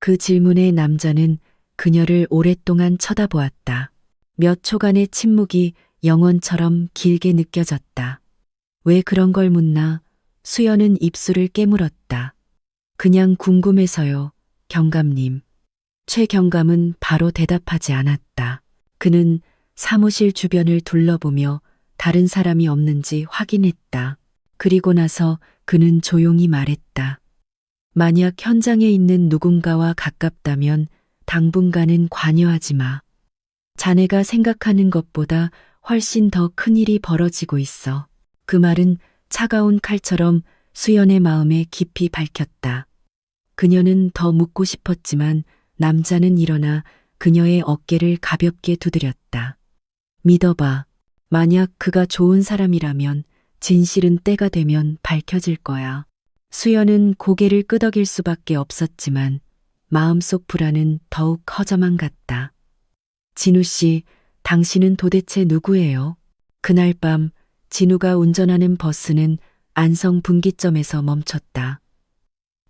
A: 그 질문에 남자는 그녀를 오랫동안 쳐다보았다. 몇 초간의 침묵이 영원처럼 길게 느껴졌다. 왜 그런 걸 묻나? 수연은 입술을 깨물었다. 그냥 궁금해서요, 경감님. 최 경감은 바로 대답하지 않았다. 그는 사무실 주변을 둘러보며 다른 사람이 없는지 확인했다. 그리고 나서 그는 조용히 말했다. 만약 현장에 있는 누군가와 가깝다면 당분간은 관여하지 마. 자네가 생각하는 것보다 훨씬 더 큰 일이 벌어지고 있어. 그 말은 차가운 칼처럼 수연의 마음에 깊이 박혔다. 그녀는 더 묻고 싶었지만 남자는 일어나 그녀의 어깨를 가볍게 두드렸다. 믿어봐. 만약 그가 좋은 사람이라면 진실은 때가 되면 밝혀질 거야. 수연은 고개를 끄덕일 수밖에 없었지만 마음속 불안은 더욱 커져만 갔다. 진우 씨, 당신은 도대체 누구예요? 그날 밤 진우가 운전하는 버스는 안성 분기점에서 멈췄다.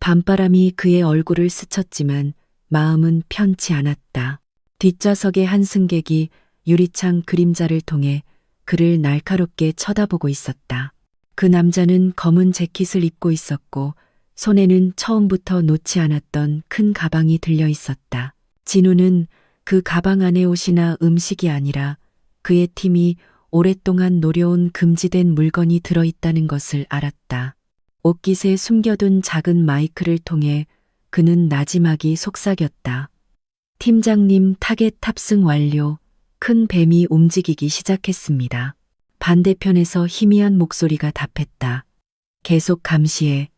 A: 밤바람이 그의 얼굴을 스쳤지만 마음은 편치 않았다. 뒷좌석의 한 승객이 유리창 그림자를 통해 그를 날카롭게 쳐다보고 있었다. 그 남자는 검은 재킷을 입고 있었고 손에는 처음부터 놓지 않았던 큰 가방이 들려 있었다. 진우는 그 가방 안에 옷이나 음식이 아니라 그의 팀이 오랫동안 노려온 금지된 물건이 들어있다는 것을 알았다. 옷깃에 숨겨둔 작은 마이크를 통해 그는 나지막이 속삭였다. 팀장님, 타겟 탑승 완료. 큰 뱀이 움직이기 시작했습니다. 반대편에서 희미한 목소리가 답했다. 계속 감시해.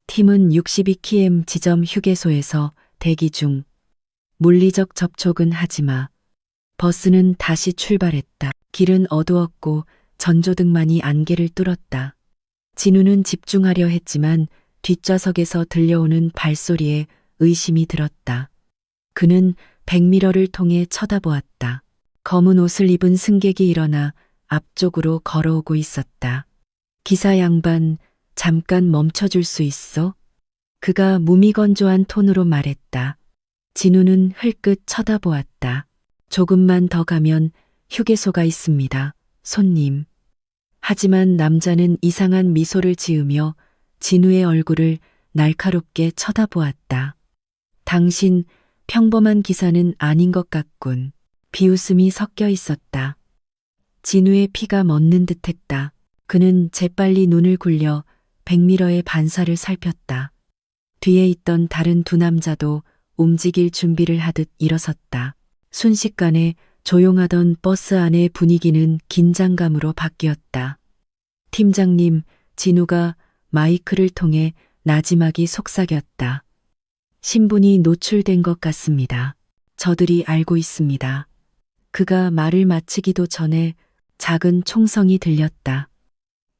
A: 팀은 62km 지점 휴게소에서 대기 중. 물리적 접촉은 하지 마. 버스는 다시 출발했다. 길은 어두웠고 전조등만이 안개를 뚫었다. 진우는 집중하려 했지만 뒷좌석에서 들려오는 발소리에 의심이 들었다. 그는 백미러를 통해 쳐다보았다. 검은 옷을 입은 승객이 일어나 앞쪽으로 걸어오고 있었다. 기사 양반, 잠깐 멈춰줄 수 있어? 그가 무미건조한 톤으로 말했다. 진우는 흘끗 쳐다보았다. 조금만 더 가면 휴게소가 있습니다, 손님. 하지만 남자는 이상한 미소를 지으며 진우의 얼굴을 날카롭게 쳐다보았다. 당신 평범한 기사는 아닌 것 같군. 비웃음이 섞여 있었다. 진우의 피가 멎는 듯했다. 그는 재빨리 눈을 굴려 백미러의 반사를 살폈다. 뒤에 있던 다른 두 남자도 움직일 준비를 하듯 일어섰다. 순식간에 조용하던 버스 안의 분위기는 긴장감으로 바뀌었다. 팀장님, 진우가 마이크를 통해 나지막이 속삭였다. 신분이 노출된 것 같습니다. 저들이 알고 있습니다. 그가 말을 마치기도 전에 작은 총성이 들렸다.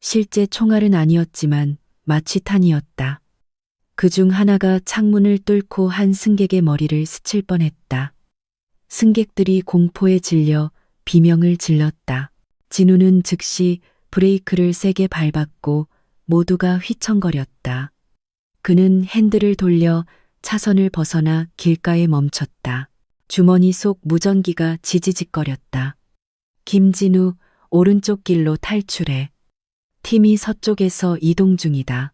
A: 실제 총알은 아니었지만 마취탄이었다. 그중 하나가 창문을 뚫고 한 승객의 머리를 스칠 뻔했다. 승객들이 공포에 질려 비명을 질렀다. 진우는 즉시 브레이크를 세게 밟았고 모두가 휘청거렸다. 그는 핸들을 돌려 차선을 벗어나 길가에 멈췄다. 주머니 속 무전기가 지지직거렸다. 김진우, 오른쪽 길로 탈출해. 팀이 서쪽에서 이동 중이다.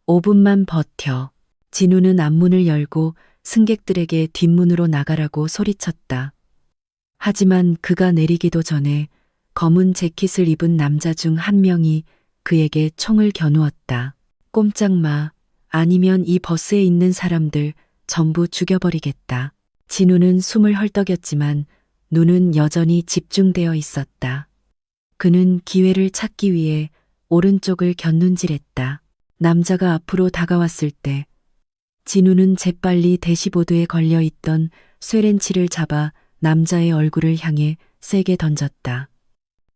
A: 5분만 버텨. 진우는 앞문을 열고 승객들에게 뒷문으로 나가라고 소리쳤다. 하지만 그가 내리기도 전에 검은 재킷을 입은 남자 중 한 명이 그에게 총을 겨누었다. 꼼짝 마. 아니면 이 버스에 있는 사람들 전부 죽여버리겠다. 진우는 숨을 헐떡였지만 눈은 여전히 집중되어 있었다. 그는 기회를 찾기 위해 오른쪽을 곁눈질했다. 남자가 앞으로 다가왔을 때 진우는 재빨리 대시보드에 걸려있던 쇠렌치를 잡아 남자의 얼굴을 향해 세게 던졌다.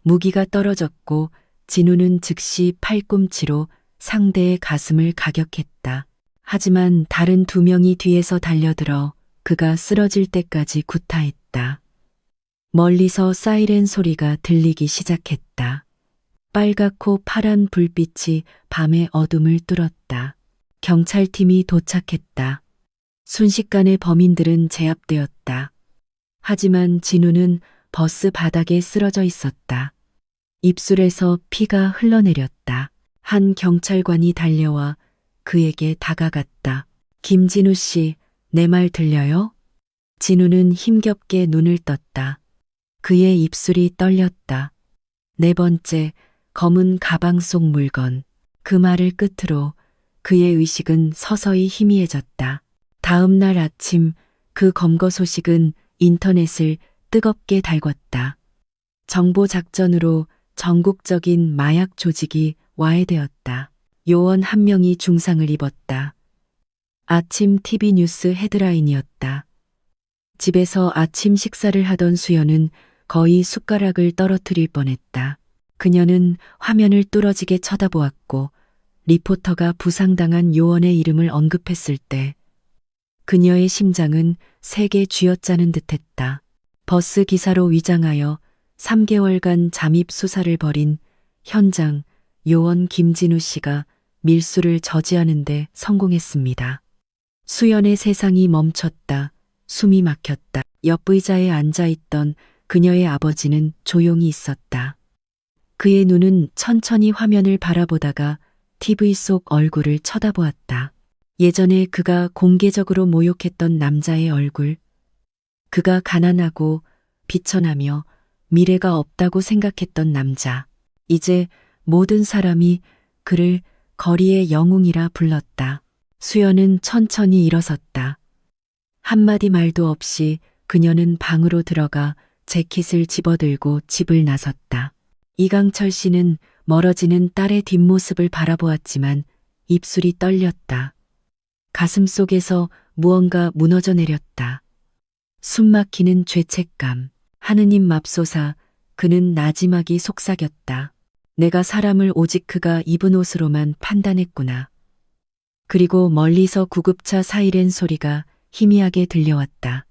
A: 무기가 떨어졌고 진우는 즉시 팔꿈치로 상대의 가슴을 가격했다. 하지만 다른 두 명이 뒤에서 달려들어 그가 쓰러질 때까지 구타했다. 멀리서 사이렌 소리가 들리기 시작했다. 빨갛고 파란 불빛이 밤의 어둠을 뚫었다. 경찰팀이 도착했다. 순식간에 범인들은 제압되었다. 하지만 진우는 버스 바닥에 쓰러져 있었다. 입술에서 피가 흘러내렸다. 한 경찰관이 달려와 그에게 다가갔다. 김진우 씨, 내 말 들려요? 진우는 힘겹게 눈을 떴다. 그의 입술이 떨렸다. 네 번째, 검은 가방 속 물건. 그 말을 끝으로 그의 의식은 서서히 희미해졌다. 다음 날 아침 그 검거 소식은 인터넷을 뜨겁게 달궜다. 정보 작전으로 전국적인 마약 조직이 와해되었다. 요원 한 명이 중상을 입었다. 아침 TV 뉴스 헤드라인이었다. 집에서 아침 식사를 하던 수연은 거의 숟가락을 떨어뜨릴 뻔했다. 그녀는 화면을 뚫어지게 쳐다보았고 리포터가 부상당한 요원의 이름을 언급했을 때 그녀의 심장은 세게 쥐어짜는 듯했다. 버스 기사로 위장하여 3개월간 잠입 수사를 벌인 현장 요원 김진우 씨가 밀수를 저지하는 데 성공했습니다. 수연의 세상이 멈췄다. 숨이 막혔다. 옆 의자에 앉아있던 그녀의 아버지는 조용히 있었다. 그의 눈은 천천히 화면을 바라보다가 TV 속 얼굴을 쳐다보았다. 예전에 그가 공개적으로 모욕했던 남자의 얼굴. 그가 가난하고 비천하며 미래가 없다고 생각했던 남자. 이제 모든 사람이 그를 거리의 영웅이라 불렀다. 수연은 천천히 일어섰다. 한마디 말도 없이 그녀는 방으로 들어가 재킷을 집어들고 집을 나섰다. 이강철 씨는 멀어지는 딸의 뒷모습을 바라보았지만 입술이 떨렸다. 가슴 속에서 무언가 무너져 내렸다. 숨막히는 죄책감. 하느님 맙소사, 그는 나지막이 속삭였다. 내가 사람을 오직 그가 입은 옷으로만 판단했구나. 그리고 멀리서 구급차 사이렌 소리가 희미하게 들려왔다.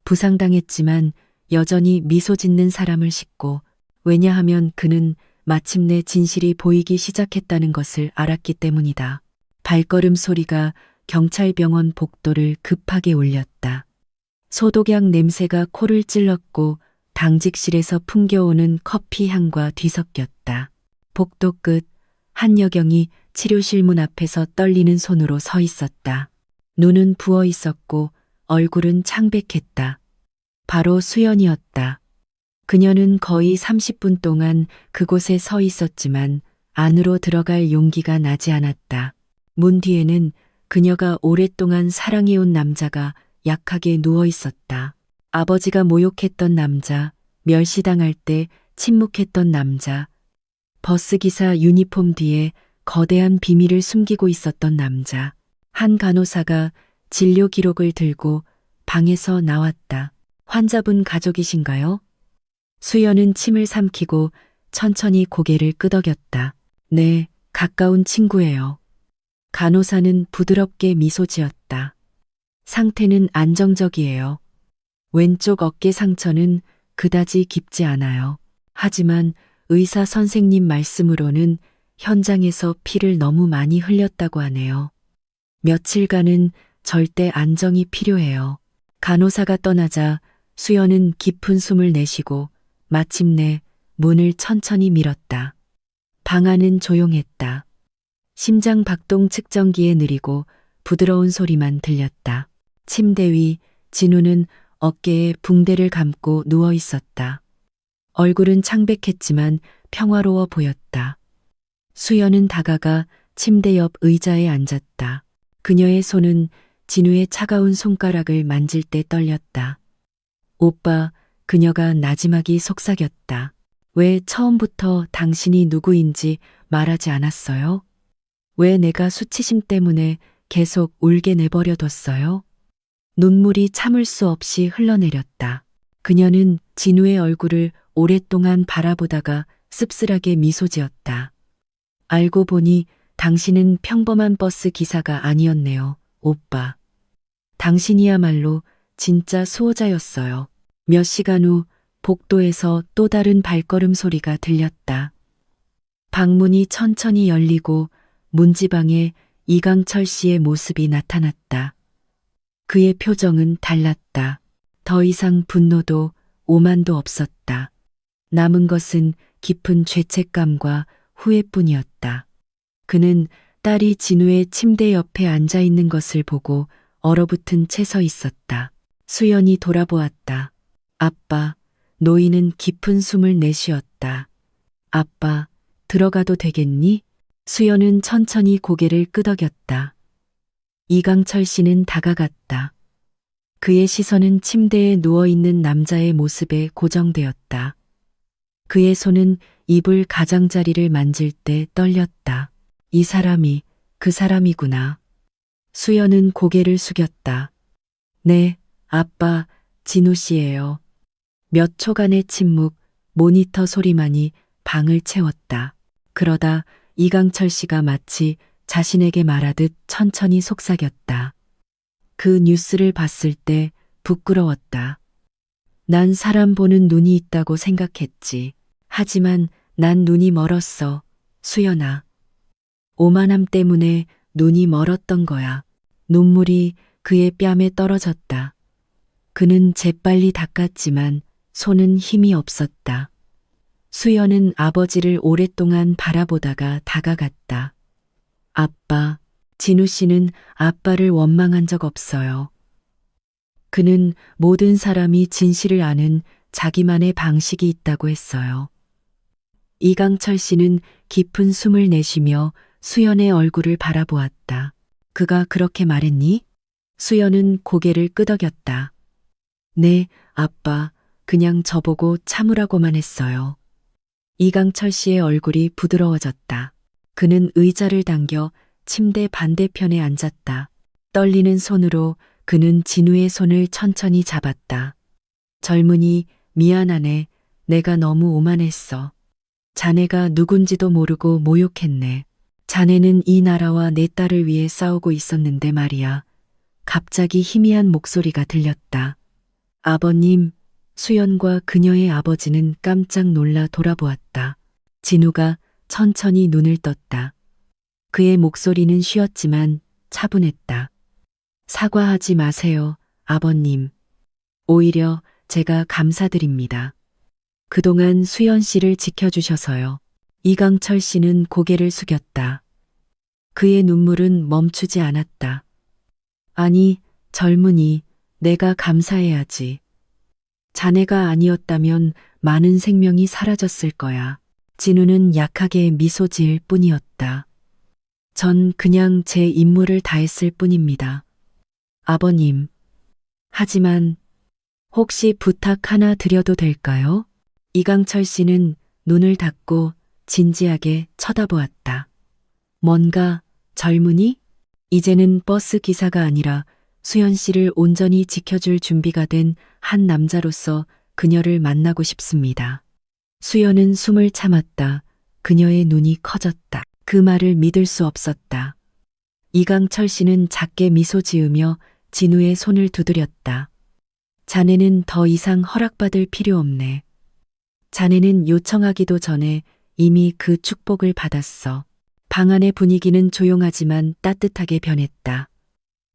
A: 부상당했지만 여전히 미소 짓는 사람을 싣고, 왜냐하면 그는 마침내 진실이 보이기 시작했다는 것을 알았기 때문이다. 발걸음 소리가 경찰병원 복도를 급하게 울렸다. 소독약 냄새가 코를 찔렀고 당직실에서 풍겨오는 커피 향과 뒤섞였다. 복도 끝 한 여경이 치료실 문 앞에서 떨리는 손으로 서 있었다. 눈은 부어 있었고 얼굴은 창백했다. 바로 수연이었다. 그녀는 거의 30분 동안 그곳에 서 있었지만 안으로 들어갈 용기가 나지 않았다. 문 뒤에는 그녀가 오랫동안 사랑해온 남자가 약하게 누워 있었다. 아버지가 모욕했던 남자, 멸시당할 때 침묵했던 남자, 버스기사 유니폼 뒤에 거대한 비밀을 숨기고 있었던 남자. 한 간호사가 진료 기록을 들고 방에서 나왔다. 환자분 가족이신가요? 수연은 침을 삼키고 천천히 고개를 끄덕였다. 네, 가까운 친구예요. 간호사는 부드럽게 미소 지었다. 상태는 안정적이에요. 왼쪽 어깨 상처는 그다지 깊지 않아요. 하지만 의사 선생님 말씀으로는 현장에서 피를 너무 많이 흘렸다고 하네요. 며칠간은 절대 안정이 필요해요. 간호사가 떠나자 수연은 깊은 숨을 내쉬고 마침내 문을 천천히 밀었다. 방 안은 조용했다. 심장 박동 측정기에 느리고 부드러운 소리만 들렸다. 침대 위 진우는 어깨에 붕대를 감고 누워 있었다. 얼굴은 창백했지만 평화로워 보였다. 수연은 다가가 침대 옆 의자에 앉았다. 그녀의 손은 진우의 차가운 손가락을 만질 때 떨렸다. 오빠, 그녀가 나지막이 속삭였다. 왜 처음부터 당신이 누구인지 말하지 않았어요? 왜 내가 수치심 때문에 계속 울게 내버려 뒀어요? 눈물이 참을 수 없이 흘러내렸다. 그녀는 진우의 얼굴을 오랫동안 바라보다가 씁쓸하게 미소 지었다. 알고 보니 당신은 평범한 버스 기사가 아니었네요, 오빠. 당신이야말로 진짜 수호자였어요. 몇 시간 후 복도에서 또 다른 발걸음 소리가 들렸다. 방문이 천천히 열리고 문지방에 이강철 씨의 모습이 나타났다. 그의 표정은 달랐다. 더 이상 분노도 오만도 없었다. 남은 것은 깊은 죄책감과 후회뿐이었다. 그는 딸이 진우의 침대 옆에 앉아 있는 것을 보고 얼어붙은 채 서 있었다. 수연이 돌아보았다. 아빠, 노인은 깊은 숨을 내쉬었다. 아빠, 들어가도 되겠니? 수연은 천천히 고개를 끄덕였다. 이강철 씨는 다가갔다. 그의 시선은 침대에 누워있는 남자의 모습에 고정되었다. 그의 손은 이불 가장자리를 만질 때 떨렸다. 이 사람이 그 사람이구나. 수연은 고개를 숙였다. 네, 아빠, 진우 씨예요. 몇 초간의 침묵, 모니터 소리만이 방을 채웠다. 그러다 이강철 씨가 마치 자신에게 말하듯 천천히 속삭였다. 그 뉴스를 봤을 때 부끄러웠다. 난 사람 보는 눈이 있다고 생각했지. 하지만 난 눈이 멀었어, 수연아. 오만함 때문에 눈이 멀었던 거야. 눈물이 그의 뺨에 떨어졌다. 그는 재빨리 닦았지만 손은 힘이 없었다. 수연은 아버지를 오랫동안 바라보다가 다가갔다. 아빠, 진우 씨는 아빠를 원망한 적 없어요. 그는 모든 사람이 진실을 아는 자기만의 방식이 있다고 했어요. 이강철 씨는 깊은 숨을 내쉬며 수연의 얼굴을 바라보았다. 그가 그렇게 말했니? 수연은 고개를 끄덕였다. 네, 아빠, 그냥 저보고 참으라고만 했어요. 이강철 씨의 얼굴이 부드러워졌다. 그는 의자를 당겨 침대 반대편에 앉았다. 떨리는 손으로 그는 진우의 손을 천천히 잡았다. 젊은이, 미안하네. 내가 너무 오만했어. 자네가 누군지도 모르고 모욕했네. 자네는 이 나라와 내 딸을 위해 싸우고 있었는데 말이야. 갑자기 희미한 목소리가 들렸다. 아버님, 수연과 그녀의 아버지는 깜짝 놀라 돌아보았다. 진우가 천천히 눈을 떴다. 그의 목소리는 쉬었지만 차분했다. 사과하지 마세요, 아버님. 오히려 제가 감사드립니다. 그동안 수연 씨를 지켜주셔서요. 이강철 씨는 고개를 숙였다. 그의 눈물은 멈추지 않았다. 아니, 젊은이, 내가 감사해야지. 자네가 아니었다면 많은 생명이 사라졌을 거야. 진우는 약하게 미소 지을 뿐이었다. 전 그냥 제 임무를 다했을 뿐입니다. 아버님. 하지만 혹시 부탁 하나 드려도 될까요? 이강철 씨는 눈을 닫고 진지하게 쳐다보았다. 뭔가 젊은이? 이제는 버스 기사가 아니라 수연 씨를 온전히 지켜줄 준비가 된 한 남자로서 그녀를 만나고 싶습니다. 수연은 숨을 참았다. 그녀의 눈이 커졌다. 그 말을 믿을 수 없었다. 이강철 씨는 작게 미소 지으며 진우의 손을 두드렸다. 자네는 더 이상 허락받을 필요 없네. 자네는 요청하기도 전에 이미 그 축복을 받았어. 방 안의 분위기는 조용하지만 따뜻하게 변했다.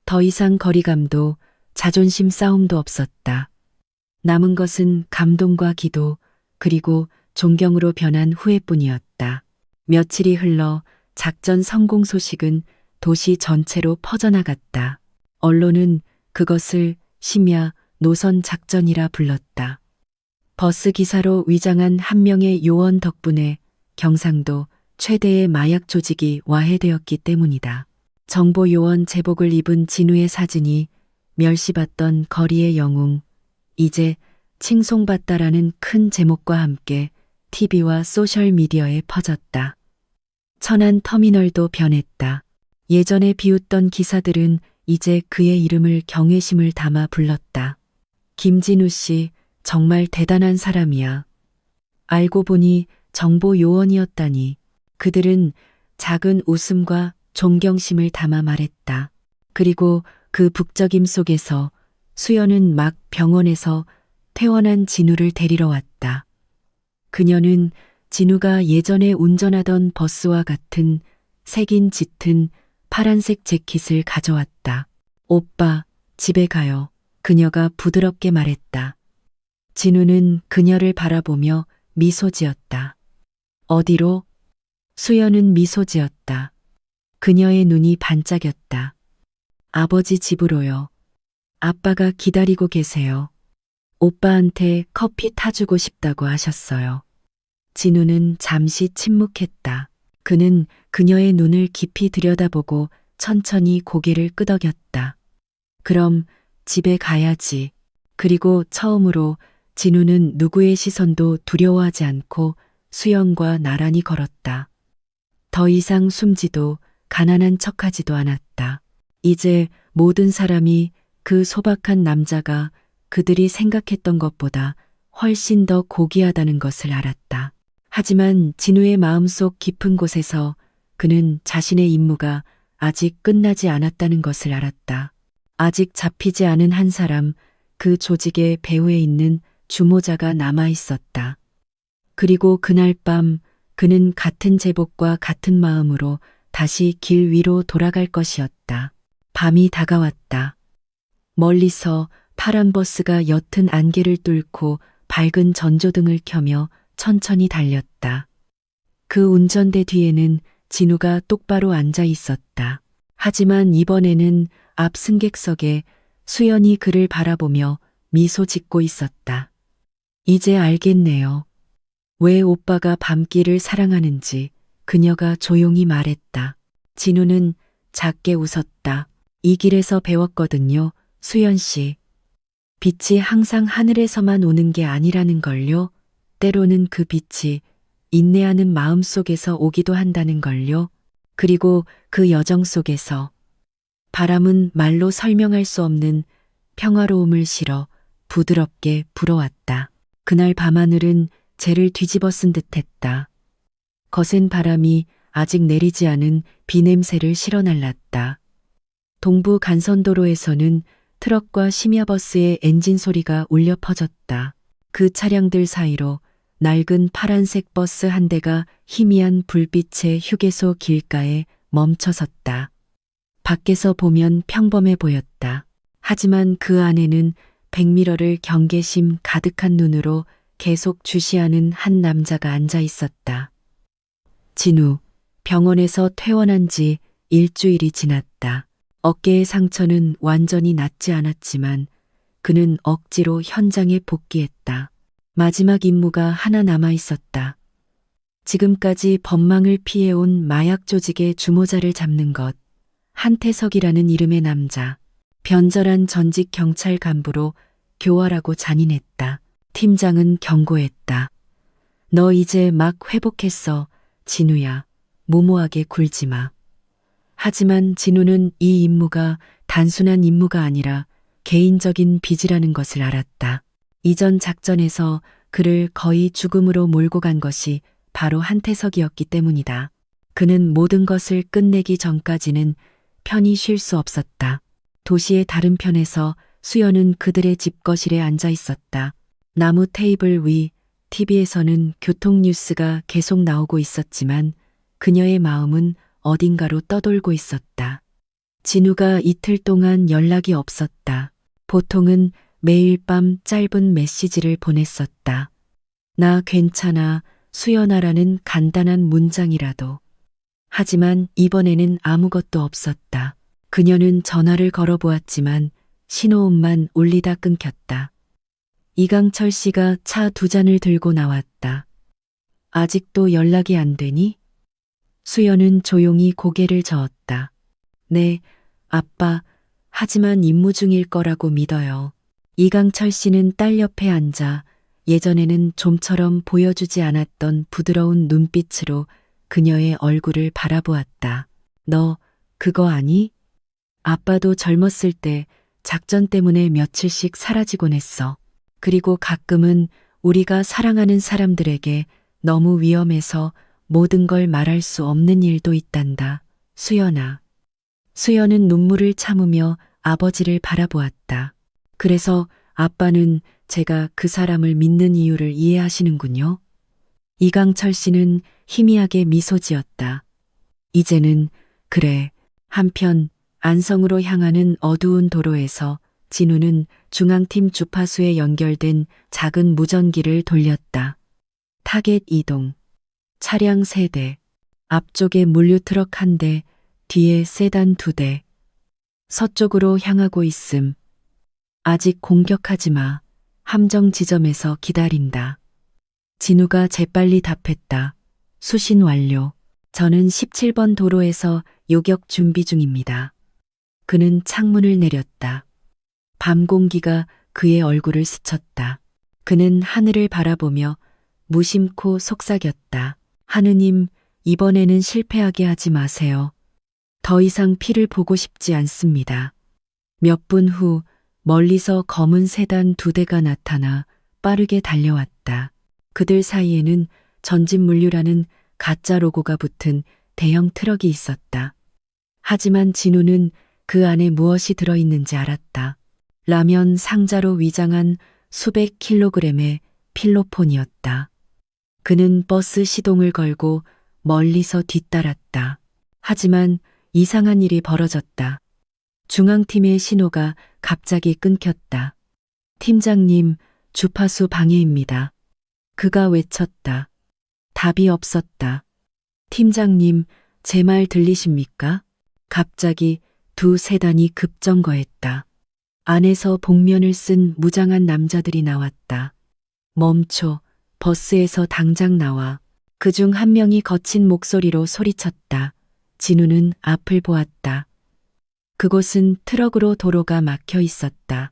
A: 더 이상 거리감도 자존심 싸움도 없었다. 남은 것은 감동과 기도, 그리고 존경으로 변한 후회뿐이었다. 며칠이 흘러 작전 성공 소식은 도시 전체로 퍼져나갔다. 언론은 그것을 심야 노선 작전이라 불렀다. 버스 기사로 위장한 한 명의 요원 덕분에 경상도 최대의 마약 조직이 와해되었기 때문이다. 정보 요원 제복을 입은 진우의 사진이 멸시받던 거리의 영웅, 이제 칭송받다라는 큰 제목과 함께 TV와 소셜미디어에 퍼졌다. 천안 터미널도 변했다. 예전에 비웃던 기사들은 이제 그의 이름을 경외심을 담아 불렀다. 김진우 씨, 정말 대단한 사람이야. 알고 보니 정보 요원이었다니. 그들은 작은 웃음과 존경심을 담아 말했다. 그리고 그 북적임 속에서 수연은 막 병원에서 퇴원한 진우를 데리러 왔다. 그녀는 진우가 예전에 운전하던 버스와 같은 색인 짙은 파란색 재킷을 가져왔다. 오빠, 집에 가요. 그녀가 부드럽게 말했다. 진우는 그녀를 바라보며 미소 지었다. 어디로? 수연은 미소 지었다. 그녀의 눈이 반짝였다. 아버지 집으로요. 아빠가 기다리고 계세요. 오빠한테 커피 타주고 싶다고 하셨어요. 진우는 잠시 침묵했다. 그는 그녀의 눈을 깊이 들여다보고 천천히 고개를 끄덕였다. 그럼 집에 가야지. 그리고 처음으로 진우는 누구의 시선도 두려워하지 않고 수연과 나란히 걸었다. 더 이상 숨지도 가난한 척하지도 않았다. 이제 모든 사람이 그 소박한 남자가 그들이 생각했던 것보다 훨씬 더 고귀하다는 것을 알았다. 하지만 진우의 마음속 깊은 곳에서 그는 자신의 임무가 아직 끝나지 않았다는 것을 알았다. 아직 잡히지 않은 한 사람, 그 조직의 배후에 있는 주모자가 남아 있었다. 그리고 그날 밤 그는 같은 제복과 같은 마음으로 다시 길 위로 돌아갈 것이었다. 밤이 다가왔다. 멀리서 파란 버스가 옅은 안개를 뚫고 밝은 전조등을 켜며 천천히 달렸다. 그 운전대 뒤에는 진우가 똑바로 앉아 있었다. 하지만 이번에는 앞 승객석에 수연이 그를 바라보며 미소 짓고 있었다. 이제 알겠네요. 왜 오빠가 밤길을 사랑하는지 그녀가 조용히 말했다. 진우는 작게 웃었다. 이 길에서 배웠거든요, 수연 씨. 빛이 항상 하늘에서만 오는 게 아니라는 걸요. 때로는 그 빛이 인내하는 마음 속에서 오기도 한다는 걸요. 그리고 그 여정 속에서 바람은 말로 설명할 수 없는 평화로움을 실어 부드럽게 불어왔다. 그날 밤하늘은 재를 뒤집어 쓴 듯했다. 거센 바람이 아직 내리지 않은 비 냄새를 실어날랐다. 동부 간선도로에서는 트럭과 심야버스의 엔진 소리가 울려 퍼졌다. 그 차량들 사이로 낡은 파란색 버스 한 대가 희미한 불빛의 휴게소 길가에 멈춰섰다. 밖에서 보면 평범해 보였다. 하지만 그 안에는 백미러를 경계심 가득한 눈으로 계속 주시하는 한 남자가 앉아 있었다. 진우, 병원에서 퇴원한 지 일주일이 지났다. 어깨의 상처는 완전히 낫지 않았지만 그는 억지로 현장에 복귀했다. 마지막 임무가 하나 남아 있었다. 지금까지 법망을 피해온 마약 조직의 주모자를 잡는 것. 한태석이라는 이름의 남자. 변절한 전직 경찰 간부로 교활하고 잔인했다. 팀장은 경고했다. 너 이제 막 회복했어, 진우야. 무모하게 굴지 마. 하지만 진우는 이 임무가 단순한 임무가 아니라 개인적인 빚이라는 것을 알았다. 이전 작전에서 그를 거의 죽음으로 몰고 간 것이 바로 한태석이었기 때문이다. 그는 모든 것을 끝내기 전까지는 편히 쉴 수 없었다. 도시의 다른 편에서 수연은 그들의 집 거실에 앉아 있었다. 나무 테이블 위 TV에서는 교통 뉴스가 계속 나오고 있었지만 그녀의 마음은 어딘가로 떠돌고 있었다. 진우가 이틀 동안 연락이 없었다. 보통은 매일 밤 짧은 메시지를 보냈었다. 나 괜찮아, 수연아라는 간단한 문장이라도. 하지만 이번에는 아무것도 없었다. 그녀는 전화를 걸어보았지만 신호음만 울리다 끊겼다. 이강철 씨가 차 2잔을 들고 나왔다. 아직도 연락이 안 되니? 수연은 조용히 고개를 저었다. 네, 아빠, 하지만 임무 중일 거라고 믿어요. 이강철 씨는 딸 옆에 앉아 예전에는 좀처럼 보여주지 않았던 부드러운 눈빛으로 그녀의 얼굴을 바라보았다. 너, 그거 아니? 아빠도 젊었을 때 작전 때문에 며칠씩 사라지곤 했어. 그리고 가끔은 우리가 사랑하는 사람들에게 너무 위험해서 모든 걸 말할 수 없는 일도 있단다. 수연아. 수연은 눈물을 참으며 아버지를 바라보았다. 그래서 아빠는 제가 그 사람을 믿는 이유를 이해하시는군요. 이강철 씨는 희미하게 미소 지었다. 이제는 그래. 한편 안성으로 향하는 어두운 도로에서 진우는 중앙팀 주파수에 연결된 작은 무전기를 돌렸다. 타겟 이동. 차량 3대. 앞쪽에 물류트럭 1대, 뒤에 세단 2대. 서쪽으로 향하고 있음. 아직 공격하지 마. 함정 지점에서 기다린다. 진우가 재빨리 답했다. 수신 완료. 저는 17번 도로에서 요격 준비 중입니다. 그는 창문을 내렸다. 밤 공기가 그의 얼굴을 스쳤다. 그는 하늘을 바라보며 무심코 속삭였다. 하느님, 이번에는 실패하게 하지 마세요. 더 이상 피를 보고 싶지 않습니다. 몇 분 후 멀리서 검은 세단 2대가 나타나 빠르게 달려왔다. 그들 사이에는 전진물류라는 가짜 로고가 붙은 대형 트럭이 있었다. 하지만 진우는 그 안에 무엇이 들어있는지 알았다. 라면 상자로 위장한 수백 킬로그램의 필로폰이었다. 그는 버스 시동을 걸고 멀리서 뒤따랐다. 하지만 이상한 일이 벌어졌다. 중앙팀의 신호가 갑자기 끊겼다. 팀장님, 주파수 방해입니다. 그가 외쳤다. 답이 없었다. 팀장님, 제 말 들리십니까? 갑자기 2세단이 급정거했다. 안에서 복면을 쓴 무장한 남자들이 나왔다. 멈춰, 버스에서 당장 나와. 그중 한 명이 거친 목소리로 소리쳤다. 진우는 앞을 보았다. 그곳은 트럭으로 도로가 막혀 있었다.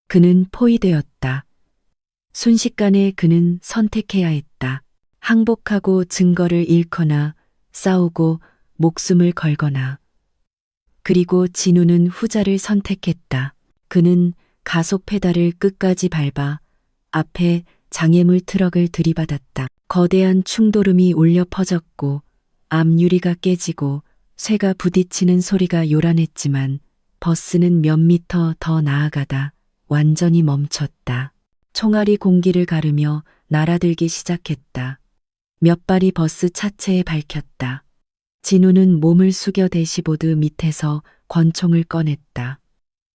A: 그는 포위되었다. 순식간에 그는 선택해야 했다. 항복하고 증거를 잃거나 싸우고 목숨을 걸거나. 그리고 진우는 후자를 선택했다. 그는 가속 페달을 끝까지 밟아 앞에 장애물 트럭을 들이받았다. 거대한 충돌음이 울려 퍼졌고 앞유리가 깨지고 쇠가 부딪히는 소리가 요란했지만 버스는 몇 미터 더 나아가다 완전히 멈췄다. 총알이 공기를 가르며 날아들기 시작했다. 몇 발이 버스 차체에 밝혔다. 진우는 몸을 숙여 대시보드 밑에서 권총을 꺼냈다.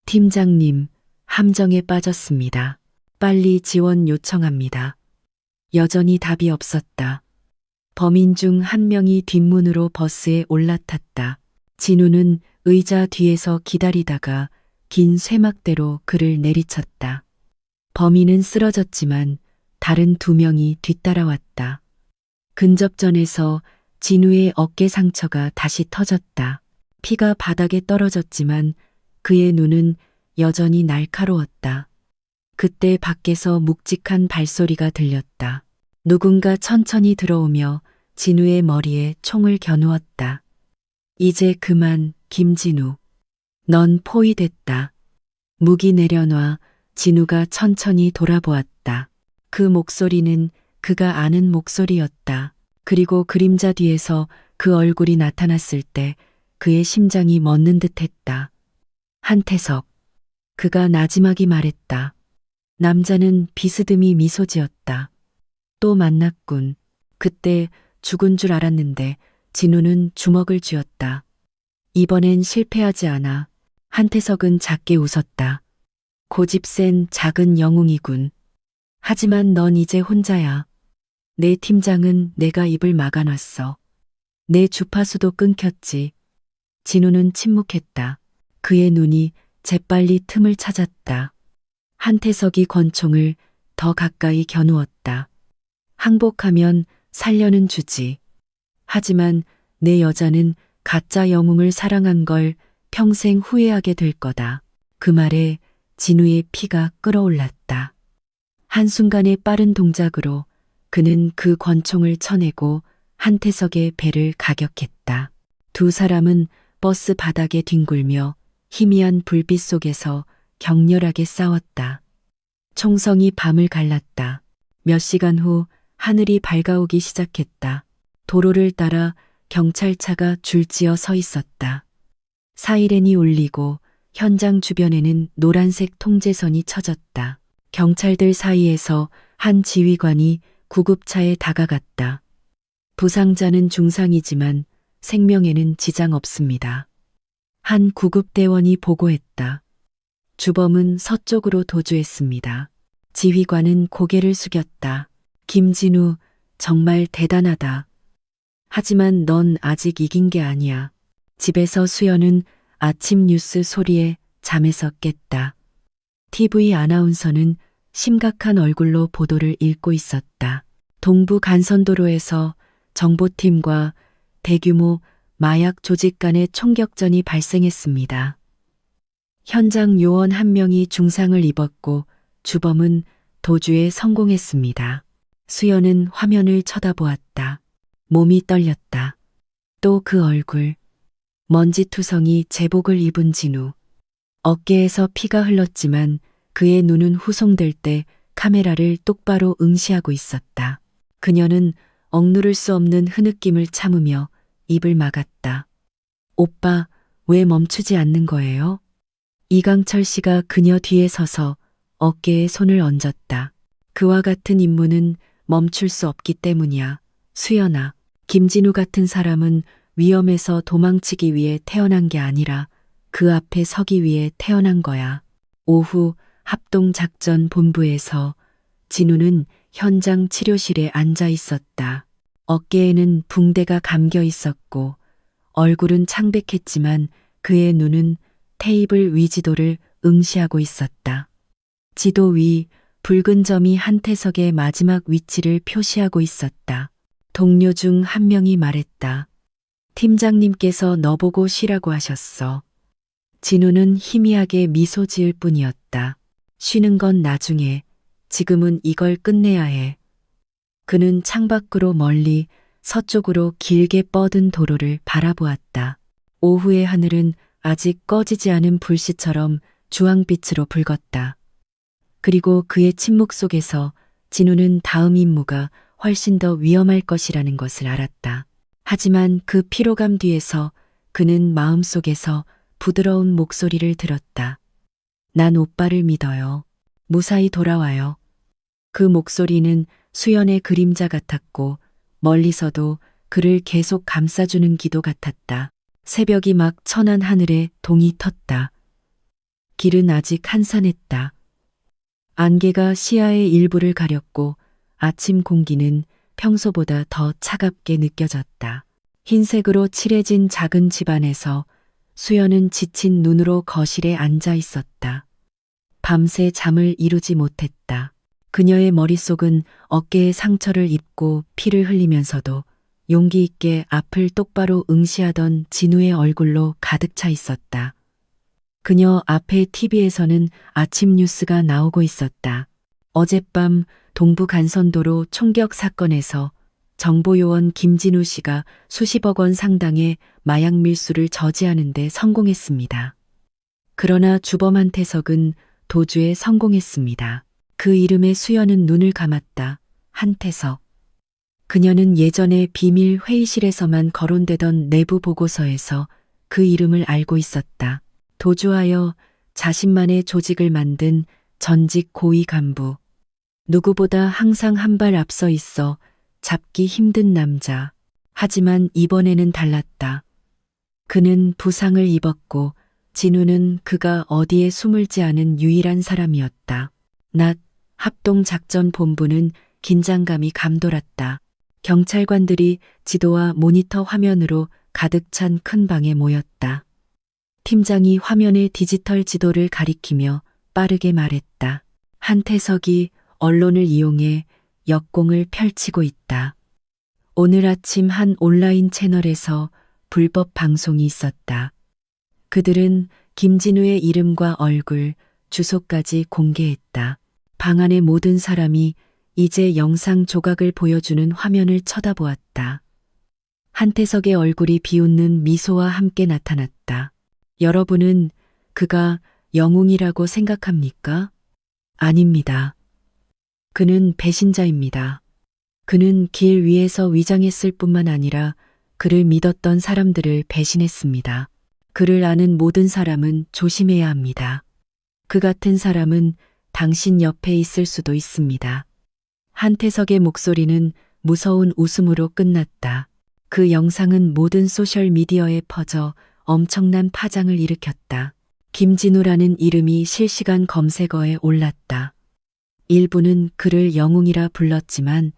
A: 팀장님, 함정에 빠졌습니다. 빨리 지원 요청합니다. 여전히 답이 없었다. 범인 중 한 명이 뒷문으로 버스에 올라탔다. 진우는 의자 뒤에서 기다리다가 긴 쇠막대로 그를 내리쳤다. 범인은 쓰러졌지만 다른 2명이 뒤따라왔다. 근접전에서 진우의 어깨 상처가 다시 터졌다. 피가 바닥에 떨어졌지만 그의 눈은 여전히 날카로웠다. 그때 밖에서 묵직한 발소리가 들렸다. 누군가 천천히 들어오며 진우의 머리에 총을 겨누었다. 이제 그만, 김진우. 넌 포위됐다. 무기 내려놔. 진우가 천천히 돌아보았다. 그 목소리는 그가 아는 목소리였다. 그리고 그림자 뒤에서 그 얼굴이 나타났을 때 그의 심장이 멎는 듯했다. 한태석. 그가 나지막이 말했다. 남자는 비스듬히 미소 지었다. 또 만났군. 그때 죽은 줄 알았는데 진우는 주먹을 쥐었다. 이번엔 실패하지 않아. 한태석은 작게 웃었다. 고집센 작은 영웅이군. 하지만 넌 이제 혼자야. 내 팀장은 내가 입을 막아놨어. 내 주파수도 끊겼지. 진우는 침묵했다. 그의 눈이 재빨리 틈을 찾았다. 한태석이 권총을 더 가까이 겨누었다. 항복하면 살려는 주지. 하지만 내 여자는 가짜 영웅을 사랑한 걸 평생 후회하게 될 거다. 그 말에 진우의 피가 끓어올랐다. 한순간의 빠른 동작으로 그는 그 권총을 쳐내고 한태석의 배를 가격했다. 두 사람은 버스 바닥에 뒹굴며 희미한 불빛 속에서 격렬하게 싸웠다. 총성이 밤을 갈랐다. 몇 시간 후 하늘이 밝아오기 시작했다. 도로를 따라 경찰차가 줄지어 서 있었다. 사이렌이 울리고 현장 주변에는 노란색 통제선이 쳐졌다. 경찰들 사이에서 한 지휘관이 구급차에 다가갔다. 부상자는 중상이지만 생명에는 지장 없습니다. 한 구급대원이 보고했다. 주범은 서쪽으로 도주했습니다. 지휘관은 고개를 숙였다. 김진우, 정말 대단하다. 하지만 넌 아직 이긴 게 아니야. 집에서 수연은 아침 뉴스 소리에 잠에서 깼다. TV 아나운서는 심각한 얼굴로 보도를 읽고 있었다. 동부 간선도로에서 정보팀과 대규모 마약 조직 간의 총격전이 발생했습니다. 현장 요원 한 명이 중상을 입었고 주범은 도주에 성공했습니다. 수연은 화면을 쳐다보았다. 몸이 떨렸다. 또 그 얼굴. 먼지투성이 제복을 입은 진우. 어깨에서 피가 흘렀지만 그의 눈은 후송될 때 카메라를 똑바로 응시하고 있었다. 그녀는 억누를 수 없는 흐느낌을 참으며 입을 막았다. 오빠, 왜 멈추지 않는 거예요? 이강철 씨가 그녀 뒤에 서서 어깨에 손을 얹었다. 그와 같은 임무는 멈출 수 없기 때문이야. 수연아, 김진우 같은 사람은 위험에서 도망치기 위해 태어난 게 아니라 그 앞에 서기 위해 태어난 거야. 오후 합동작전본부에서 진우는 현장 치료실에 앉아 있었다. 어깨에는 붕대가 감겨 있었고 얼굴은 창백했지만 그의 눈은 테이블 위 지도를 응시하고 있었다. 지도 위 붉은 점이 한태석의 마지막 위치를 표시하고 있었다. 동료 중 한 명이 말했다. 팀장님께서 너보고 쉬라고 하셨어. 진우는 희미하게 미소 지을 뿐이었다. 쉬는 건 나중에, 지금은 이걸 끝내야 해. 그는 창밖으로 멀리 서쪽으로 길게 뻗은 도로를 바라보았다. 오후의 하늘은 아직 꺼지지 않은 불씨처럼 주황빛으로 붉었다. 그리고 그의 침묵 속에서 진우는 다음 임무가 훨씬 더 위험할 것이라는 것을 알았다. 하지만 그 피로감 뒤에서 그는 마음속에서 부드러운 목소리를 들었다. 난 오빠를 믿어요. 무사히 돌아와요. 그 목소리는 수연의 그림자 같았고 멀리서도 그를 계속 감싸주는 기도 같았다. 새벽이 막 천한 하늘에 동이 텄다. 길은 아직 한산했다. 안개가 시야의 일부를 가렸고 아침 공기는 평소보다 더 차갑게 느껴졌다. 흰색으로 칠해진 작은 집 안에서 수연은 지친 눈으로 거실에 앉아 있었다. 밤새 잠을 이루지 못했다. 그녀의 머릿속은 어깨에 상처를 입고 피를 흘리면서도 용기 있게 앞을 똑바로 응시하던 진우의 얼굴로 가득 차 있었다. 그녀 앞에 TV에서는 아침 뉴스가 나오고 있었다. 어젯밤 동부 간선도로 총격 사건에서 정보요원 김진우 씨가 수십억 원 상당의 마약 밀수를 저지하는 데 성공했습니다. 그러나 주범 한태석은 도주에 성공했습니다. 그 이름에 수연은 눈을 감았다. 한태석. 그녀는 예전에 비밀 회의실에서만 거론되던 내부 보고서에서 그 이름을 알고 있었다. 도주하여 자신만의 조직을 만든 전직 고위 간부. 누구보다 항상 한 발 앞서 있어 잡기 힘든 남자. 하지만 이번에는 달랐다. 그는 부상을 입었고 진우는 그가 어디에 숨을지 아는 유일한 사람이었다. 낮 합동작전본부는 긴장감이 감돌았다. 경찰관들이 지도와 모니터 화면으로 가득 찬 큰 방에 모였다. 팀장이 화면에 디지털 지도를 가리키며 빠르게 말했다. 한태석이 언론을 이용해 역공을 펼치고 있다. 오늘 아침 한 온라인 채널에서 불법 방송이 있었다. 그들은 김진우의 이름과 얼굴, 주소까지 공개했다. 방 안의 모든 사람이 이제 영상 조각을 보여주는 화면을 쳐다보았다. 한태석의 얼굴이 비웃는 미소와 함께 나타났다. 여러분은 그가 영웅이라고 생각합니까? 아닙니다. 그는 배신자입니다. 그는 길 위에서 위장했을 뿐만 아니라 그를 믿었던 사람들을 배신했습니다. 그를 아는 모든 사람은 조심해야 합니다. 그 같은 사람은 당신 옆에 있을 수도 있습니다. 한태석의 목소리는 무서운 웃음으로 끝났다. 그 영상은 모든 소셜미디어에 퍼져 엄청난 파장을 일으켰다. 김진우라는 이름이 실시간 검색어에 올랐다. 일부는 그를 영웅이라 불렀지만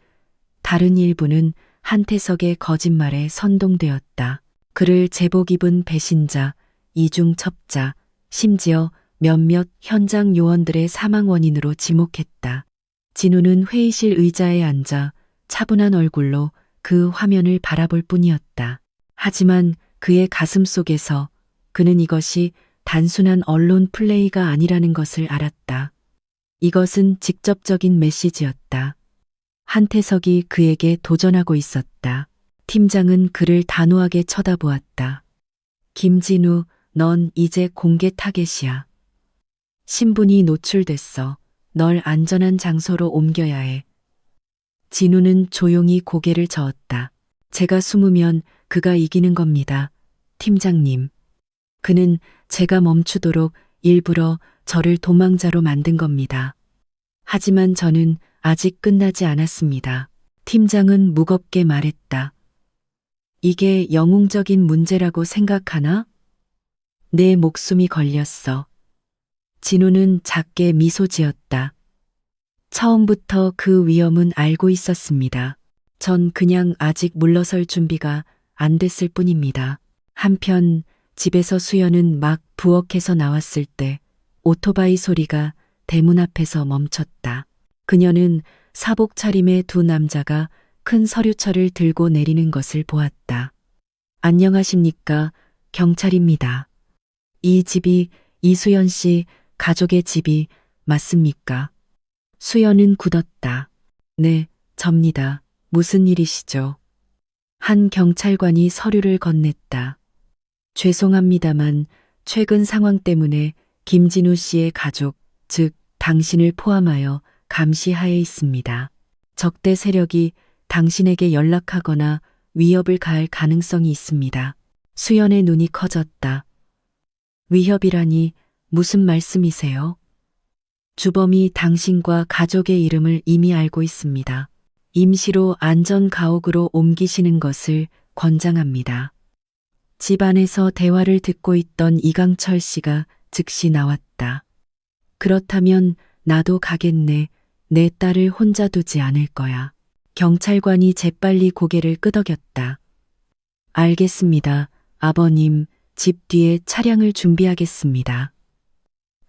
A: 다른 일부는 한태석의 거짓말에 선동되었다. 그를 제복 입은 배신자, 이중첩자, 심지어 몇몇 현장 요원들의 사망 원인으로 지목했다. 진우는 회의실 의자에 앉아 차분한 얼굴로 그 화면을 바라볼 뿐이었다. 하지만 그의 가슴 속에서 그는 이것이 단순한 언론 플레이가 아니라는 것을 알았다. 이것은 직접적인 메시지였다. 한태석이 그에게 도전하고 있었다. 팀장은 그를 단호하게 쳐다보았다. 김진우, 넌 이제 공개 타겟이야. 신분이 노출됐어. 널 안전한 장소로 옮겨야 해. 진우는 조용히 고개를 저었다. 제가 숨으면 그가 이기는 겁니다. 팀장님. 그는 제가 멈추도록 일부러 저를 도망자로 만든 겁니다. 하지만 저는 아직 끝나지 않았습니다. 팀장은 무겁게 말했다. 이게 영웅적인 문제라고 생각하나? 내 목숨이 걸렸어. 진우는 작게 미소 지었다. 처음부터 그 위험은 알고 있었습니다. 전 그냥 아직 물러설 준비가 안 됐을 뿐입니다. 한편 집에서 수연은 막 부엌에서 나왔을 때 오토바이 소리가 대문 앞에서 멈췄다. 그녀는 사복 차림의 두 남자가 큰 서류철을 들고 내리는 것을 보았다. 안녕하십니까? 경찰입니다. 이 집이 이수연 씨 가족의 집이 맞습니까? 수연은 굳었다. 네, 접니다. 무슨 일이시죠? 한 경찰관이 서류를 건넸다. 죄송합니다만 최근 상황 때문에 김진우 씨의 가족, 즉 당신을 포함하여 감시하에 있습니다. 적대 세력이 당신에게 연락하거나 위협을 가할 가능성이 있습니다. 수연의 눈이 커졌다. 위협이라니 무슨 말씀이세요? 주범이 당신과 가족의 이름을 이미 알고 있습니다. 임시로 안전 가옥으로 옮기시는 것을 권장합니다. 집 안에서 대화를 듣고 있던 이강철 씨가 즉시 나왔다. 그렇다면 나도 가겠네. 내 딸을 혼자 두지 않을 거야. 경찰관이 재빨리 고개를 끄덕였다. 알겠습니다. 아버님, 집 뒤에 차량을 준비하겠습니다.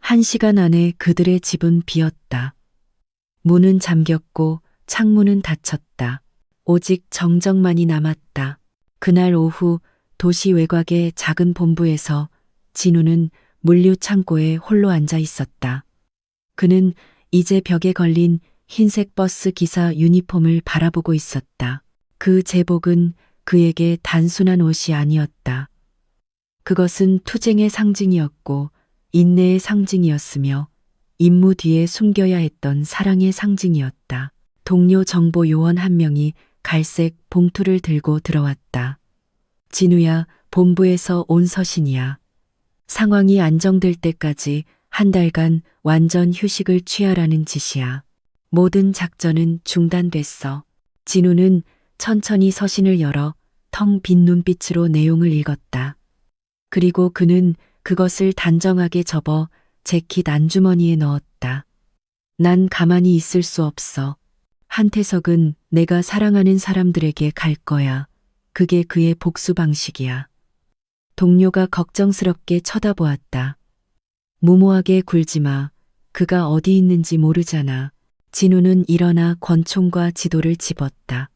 A: 1시간 안에 그들의 집은 비었다. 문은 잠겼고 창문은 닫혔다. 오직 정적만이 남았다. 그날 오후 도시 외곽의 작은 본부에서 진우는 물류 창고에 홀로 앉아 있었다. 그는 이제 벽에 걸린 흰색 버스 기사 유니폼을 바라보고 있었다. 그 제복은 그에게 단순한 옷이 아니었다. 그것은 투쟁의 상징이었고 인내의 상징이었으며 임무 뒤에 숨겨야 했던 사랑의 상징이었다. 동료 정보 요원 한 명이 갈색 봉투를 들고 들어왔다. 진우야, 본부에서 온 서신이야. 상황이 안정될 때까지 한 달간 완전 휴식을 취하라는 짓이야. 모든 작전은 중단됐어. 진우는 천천히 서신을 열어 텅 빈 눈빛으로 내용을 읽었다. 그리고 그는 그것을 단정하게 접어 재킷 안주머니에 넣었다. 난 가만히 있을 수 없어. 한태석은 내가 사랑하는 사람들에게 갈 거야. 그게 그의 복수 방식이야. 동료가 걱정스럽게 쳐다보았다. 무모하게 굴지 마. 그가 어디 있는지 모르잖아. 진우는 일어나 권총과 지도를 집었다.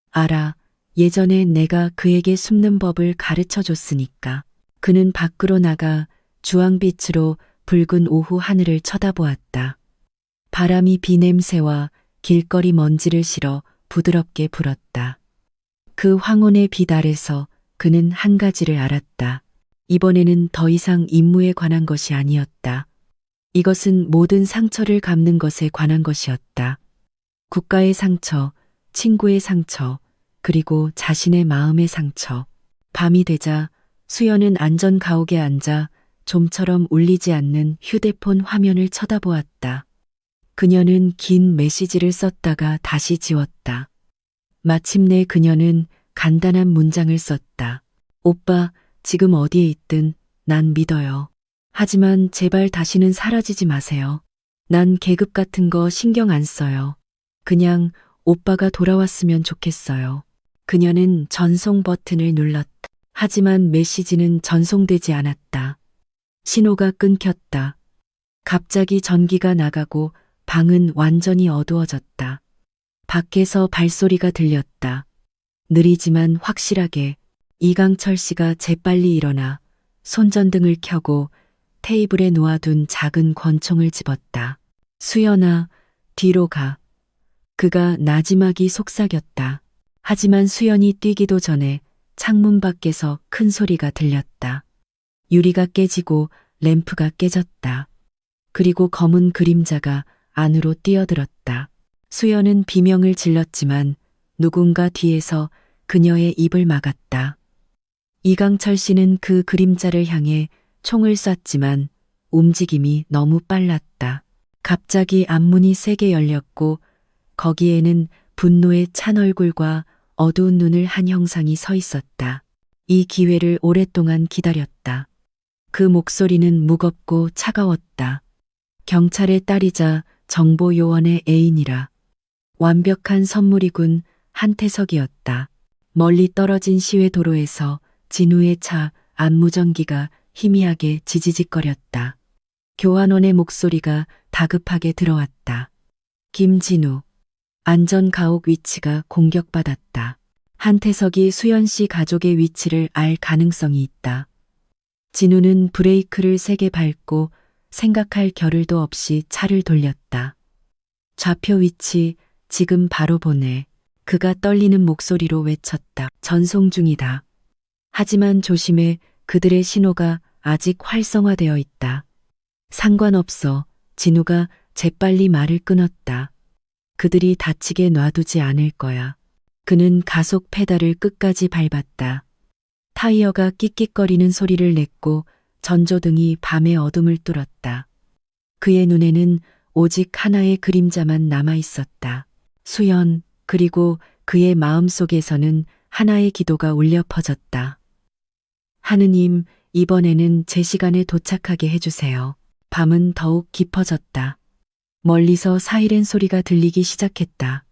A: 알아. 예전에 내가 그에게 숨는 법을 가르쳐 줬으니까. 그는 밖으로 나가 주황빛으로 붉은 오후 하늘을 쳐다보았다. 바람이 비 냄새와 길거리 먼지를 실어 부드럽게 불었다. 그 황혼의 빛 아래서 그는 한 가지를 알았다. 이번에는 더 이상 임무에 관한 것이 아니었다. 이것은 모든 상처를 갚는 것에 관한 것이었다. 국가의 상처, 친구의 상처, 그리고 자신의 마음의 상처. 밤이 되자 수연은 안전 가옥에 앉아 좀처럼 울리지 않는 휴대폰 화면을 쳐다보았다. 그녀는 긴 메시지를 썼다가 다시 지웠다. 마침내 그녀는 간단한 문장을 썼다. 오빠, 지금 어디에 있든 난 믿어요. 하지만 제발 다시는 사라지지 마세요. 난 계급 같은 거 신경 안 써요. 그냥 오빠가 돌아왔으면 좋겠어요. 그녀는 전송 버튼을 눌렀다. 하지만 메시지는 전송되지 않았다. 신호가 끊겼다. 갑자기 전기가 나가고 방은 완전히 어두워졌다. 밖에서 발소리가 들렸다. 느리지만 확실하게. 이강철 씨가 재빨리 일어나 손전등을 켜고 테이블에 놓아둔 작은 권총을 집었다. 수연아, 뒤로 가. 그가 나지막이 속삭였다. 하지만 수연이 뛰기도 전에 창문 밖에서 큰 소리가 들렸다. 유리가 깨지고 램프가 깨졌다. 그리고 검은 그림자가 안으로 뛰어들었다. 수연은 비명을 질렀지만 누군가 뒤에서 그녀의 입을 막았다. 이강철 씨는 그 그림자를 향해 총을 쐈지만 움직임이 너무 빨랐다. 갑자기 앞문이 세게 열렸고 거기에는 분노의 찬 얼굴과 어두운 눈을 한 형상이 서 있었다. 이 기회를 오랫동안 기다렸다. 그 목소리는 무겁고 차가웠다. 경찰의 딸이자 정보요원의 애인이라. 완벽한 선물이군. 한태석이었다. 멀리 떨어진 시외 도로에서 진우의 차 안무전기가 희미하게 지지직거렸다. 교환원의 목소리가 다급하게 들어왔다. 김진우. 안전가옥 위치가 공격받았다. 한태석이 수연 씨 가족의 위치를 알 가능성이 있다. 진우는 브레이크를 세게 밟고 생각할 겨를도 없이 차를 돌렸다. 좌표 위치 지금 바로 보내. 그가 떨리는 목소리로 외쳤다. 전송 중이다. 하지만 조심해. 그들의 신호가 아직 활성화되어 있다. 상관없어. 진우가 재빨리 말을 끊었다. 그들이 다치게 놔두지 않을 거야. 그는 가속 페달을 끝까지 밟았다. 타이어가 끽끽거리는 소리를 냈고 전조등이 밤의 어둠을 뚫었다. 그의 눈에는 오직 하나의 그림자만 남아 있었다. 수연. 그리고 그의 마음속에서는 하나의 기도가 울려 퍼졌다. 하느님, 이번에는 제 시간에 도착하게 해주세요. 밤은 더욱 깊어졌다. 멀리서 사이렌 소리가 들리기 시작했다.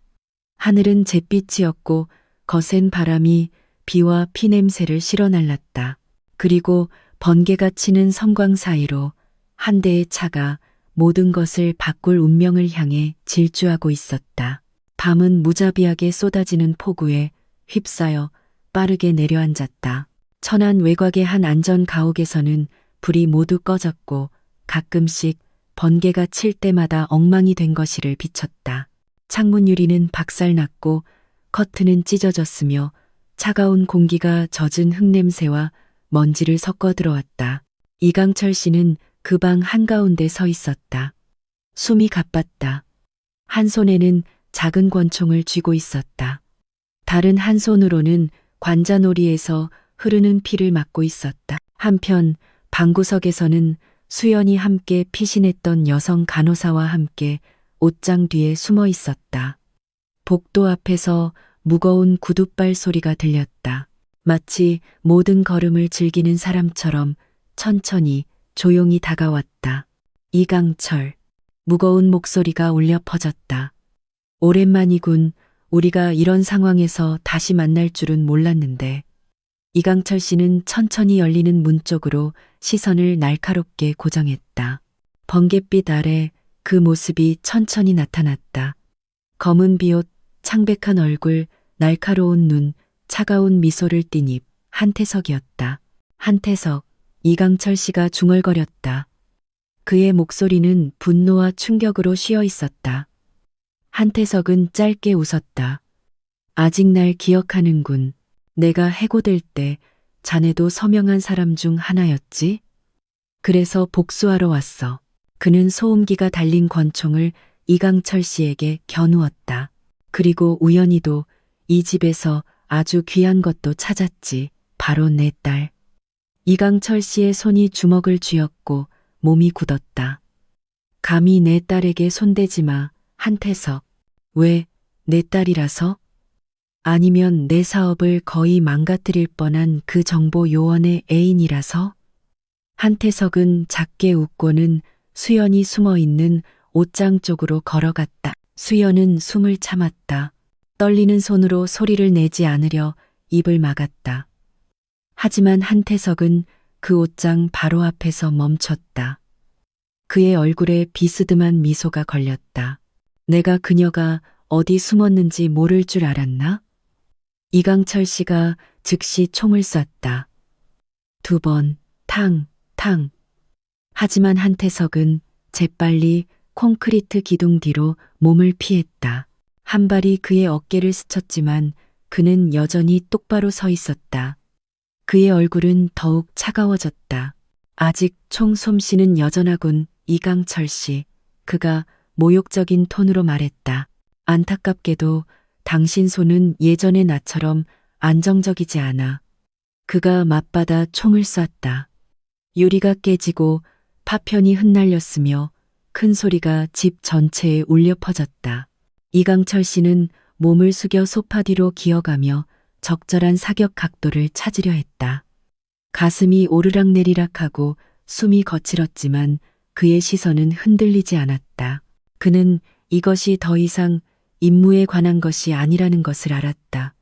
A: 하늘은 잿빛이었고 거센 바람이 비와 피 냄새를 실어날랐다. 그리고 번개가 치는 섬광 사이로 한 대의 차가 모든 것을 바꿀 운명을 향해 질주하고 있었다. 밤은 무자비하게 쏟아지는 폭우에 휩싸여 빠르게 내려앉았다. 천안 외곽의 한 안전 가옥에서는 불이 모두 꺼졌고 가끔씩 번개가 칠 때마다 엉망이 된 거실을 비쳤다. 창문 유리는 박살났고 커튼은 찢어졌으며 차가운 공기가 젖은 흙냄새와 먼지를 섞어 들어왔다. 이강철 씨는 그 방 한가운데 서 있었다. 숨이 가빴다. 한 손에는 작은 권총을 쥐고 있었다. 다른 한 손으로는 관자놀이에서 흐르는 피를 막고 있었다. 한편 방구석에서는 수연이 함께 피신했던 여성 간호사와 함께 옷장 뒤에 숨어 있었다. 복도 앞에서 무거운 구둣발 소리가 들렸다. 마치 모든 걸음을 즐기는 사람처럼 천천히 조용히 다가왔다. 이강철. 무거운 목소리가 울려 퍼졌다. 오랜만이군. 우리가 이런 상황에서 다시 만날 줄은 몰랐는데. 이강철 씨는 천천히 열리는 문 쪽으로 시선을 날카롭게 고정했다. 번갯빛 아래 그 모습이 천천히 나타났다. 검은 비옷, 창백한 얼굴, 날카로운 눈, 차가운 미소를 띤 입, 한태석이었다. 한태석, 이강철 씨가 중얼거렸다. 그의 목소리는 분노와 충격으로 쉬어 있었다. 한태석은 짧게 웃었다. 아직 날 기억하는군. 내가 해고될 때 자네도 서명한 사람 중 하나였지? 그래서 복수하러 왔어. 그는 소음기가 달린 권총을 이강철 씨에게 겨누었다. 그리고 우연히도 이 집에서 아주 귀한 것도 찾았지. 바로 내 딸. 이강철 씨의 손이 주먹을 쥐었고 몸이 굳었다. 감히 내 딸에게 손대지 마, 한태석. 왜, 내 딸이라서? 아니면 내 사업을 거의 망가뜨릴 뻔한 그 정보 요원의 애인이라서? 한태석은 작게 웃고는 수연이 숨어 있는 옷장 쪽으로 걸어갔다. 수연은 숨을 참았다. 떨리는 손으로 소리를 내지 않으려 입을 막았다. 하지만 한태석은 그 옷장 바로 앞에서 멈췄다. 그의 얼굴에 비스듬한 미소가 걸렸다. 내가 그녀가 어디 숨었는지 모를 줄 알았나? 이강철 씨가 즉시 총을 쐈다. 2번, 탕, 탕. 하지만 한태석은 재빨리 콘크리트 기둥 뒤로 몸을 피했다. 한 발이 그의 어깨를 스쳤지만 그는 여전히 똑바로 서 있었다. 그의 얼굴은 더욱 차가워졌다. 아직 총 솜씨는 여전하군, 이강철 씨. 그가 모욕적인 톤으로 말했다. 안타깝게도 당신 손은 예전의 나처럼 안정적이지 않아. 그가 맞받아 총을 쐈다. 유리가 깨지고 파편이 흩날렸으며 큰 소리가 집 전체에 울려 퍼졌다. 이강철 씨는 몸을 숙여 소파 뒤로 기어가며 적절한 사격 각도를 찾으려 했다. 가슴이 오르락내리락하고 숨이 거칠었지만 그의 시선은 흔들리지 않았다. 그는 이것이 더 이상 임무에 관한 것이 아니라는 것을 알았다.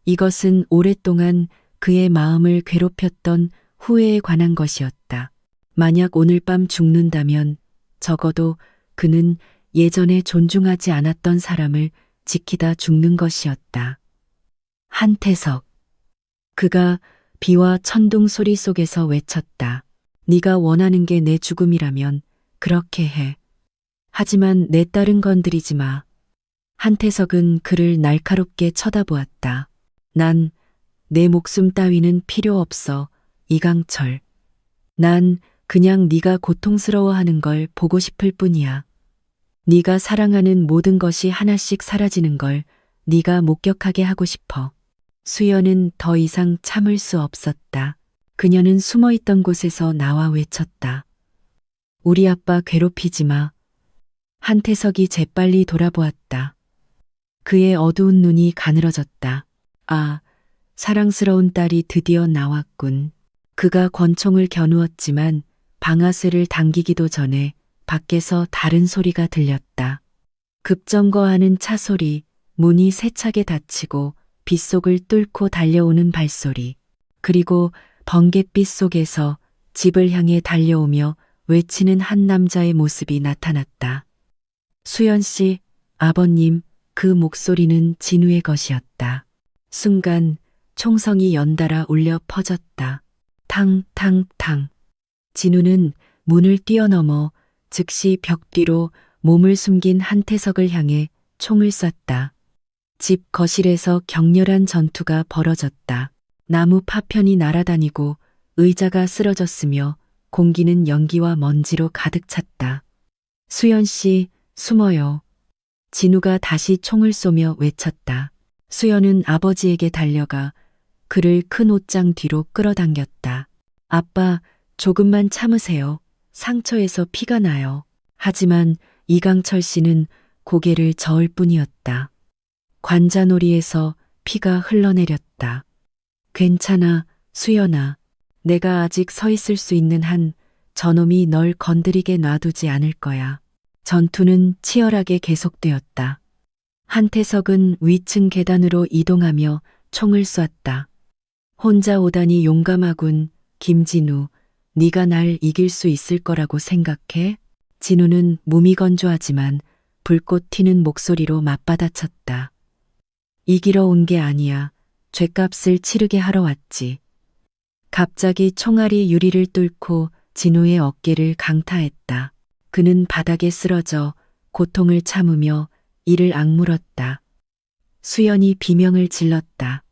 A: 이것은 오랫동안 그의 마음을 괴롭혔던 후회에 관한 것이었다. 만약 오늘 밤 죽는다면 적어도 그는 예전에 존중하지 않았던 사람을 지키다 죽는 것이었다. 한태석. 그가 비와 천둥 소리 속에서 외쳤다. 네가 원하는 게 내 죽음이라면 그렇게 해. 하지만 내 딸은 건드리지 마. 한태석은 그를 날카롭게 쳐다보았다. 난 내 목숨 따위는 필요 없어, 이강철. 난 그냥 네가 고통스러워하는 걸 보고 싶을 뿐이야. 네가 사랑하는 모든 것이 하나씩 사라지는 걸 네가 목격하게 하고 싶어. 수연은 더 이상 참을 수 없었다. 그녀는 숨어있던 곳에서 나와 외쳤다. 우리 아빠 괴롭히지 마. 한태석이 재빨리 돌아보았다. 그의 어두운 눈이 가늘어졌다. 아, 사랑스러운 딸이 드디어 나왔군. 그가 권총을 겨누었지만 방아쇠를 당기기도 전에 밖에서 다른 소리가 들렸다. 급정거하는 차 소리, 문이 세차게 닫히고 빗속을 뚫고 달려오는 발소리, 그리고 번갯빛 속에서 집을 향해 달려오며 외치는 한 남자의 모습이 나타났다. 수연 씨, 아버님, 그 목소리는 진우의 것이었다. 순간 총성이 연달아 울려 퍼졌다. 탕, 탕, 탕. 진우는 문을 뛰어넘어 즉시 벽 뒤로 몸을 숨긴 한태석을 향해 총을 쐈다. 집 거실에서 격렬한 전투가 벌어졌다. 나무 파편이 날아다니고 의자가 쓰러졌으며 공기는 연기와 먼지로 가득 찼다. 수연 씨, 숨어요. 진우가 다시 총을 쏘며 외쳤다. 수연은 아버지에게 달려가 그를 큰 옷장 뒤로 끌어당겼다. 아빠, 조금만 참으세요. 상처에서 피가 나요. 하지만 이강철 씨는 고개를 저을 뿐이었다. 관자놀이에서 피가 흘러내렸다. 괜찮아, 수연아. 내가 아직 서 있을 수 있는 한 저놈이 널 건드리게 놔두지 않을 거야. 전투는 치열하게 계속되었다. 한태석은 위층 계단으로 이동하며 총을 쐈다. 혼자 오다니 용감하군, 김진우. 네가 날 이길 수 있을 거라고 생각해? 진우는 무미건조하지만 불꽃 튀는 목소리로 맞받아쳤다. 이기러 온 게 아니야. 죗값을 치르게 하러 왔지. 갑자기 총알이 유리를 뚫고 진우의 어깨를 강타했다. 그는 바닥에 쓰러져 고통을 참으며 이를 악물었다. 수연이 비명을 질렀다.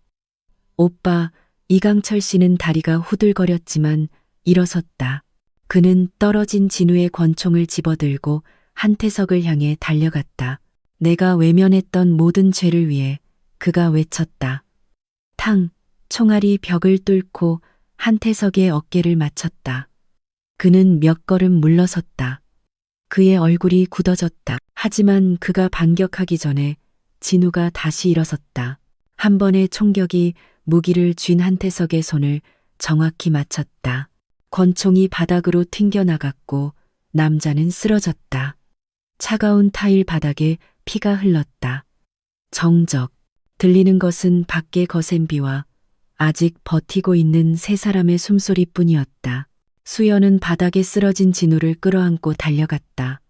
A: 오빠, 이강철 씨는 다리가 후들거렸지만 일어섰다. 그는 떨어진 진우의 권총을 집어들고 한태석을 향해 달려갔다. 내가 외면했던 모든 죄를 위해 그가 외쳤다. 탕! 총알이 벽을 뚫고 한태석의 어깨를 맞췄다. 그는 몇 걸음 물러섰다. 그의 얼굴이 굳어졌다. 하지만 그가 반격하기 전에 진우가 다시 일어섰다. 한 번의 총격이 무기를 쥔 한태석의 손을 정확히 맞췄다. 권총이 바닥으로 튕겨나갔고 남자는 쓰러졌다. 차가운 타일 바닥에 피가 흘렀다. 정적. 들리는 것은 밖의 거센 비와 아직 버티고 있는 세 사람의 숨소리뿐이었다. 수연은 바닥에 쓰러진 진우를 끌어안고 달려갔다.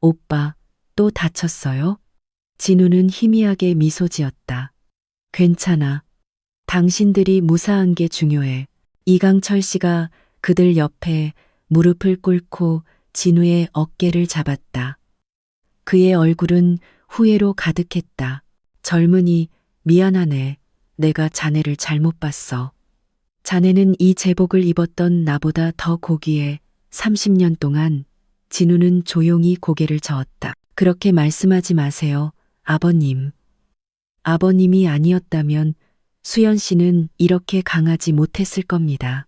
A: 오빠, 또 다쳤어요? 진우는 희미하게 미소 지었다. 괜찮아. 당신들이 무사한 게 중요해. 이강철 씨가 그들 옆에 무릎을 꿇고 진우의 어깨를 잡았다. 그의 얼굴은 후회로 가득했다. 젊은이, 미안하네. 내가 자네를 잘못 봤어. 자네는 이 제복을 입었던 나보다 더 고귀해. 30년 동안. 진우는 조용히 고개를 저었다. 그렇게 말씀하지 마세요, 아버님. 아버님이 아니었다면 수연 씨는 이렇게 강하지 못했을 겁니다.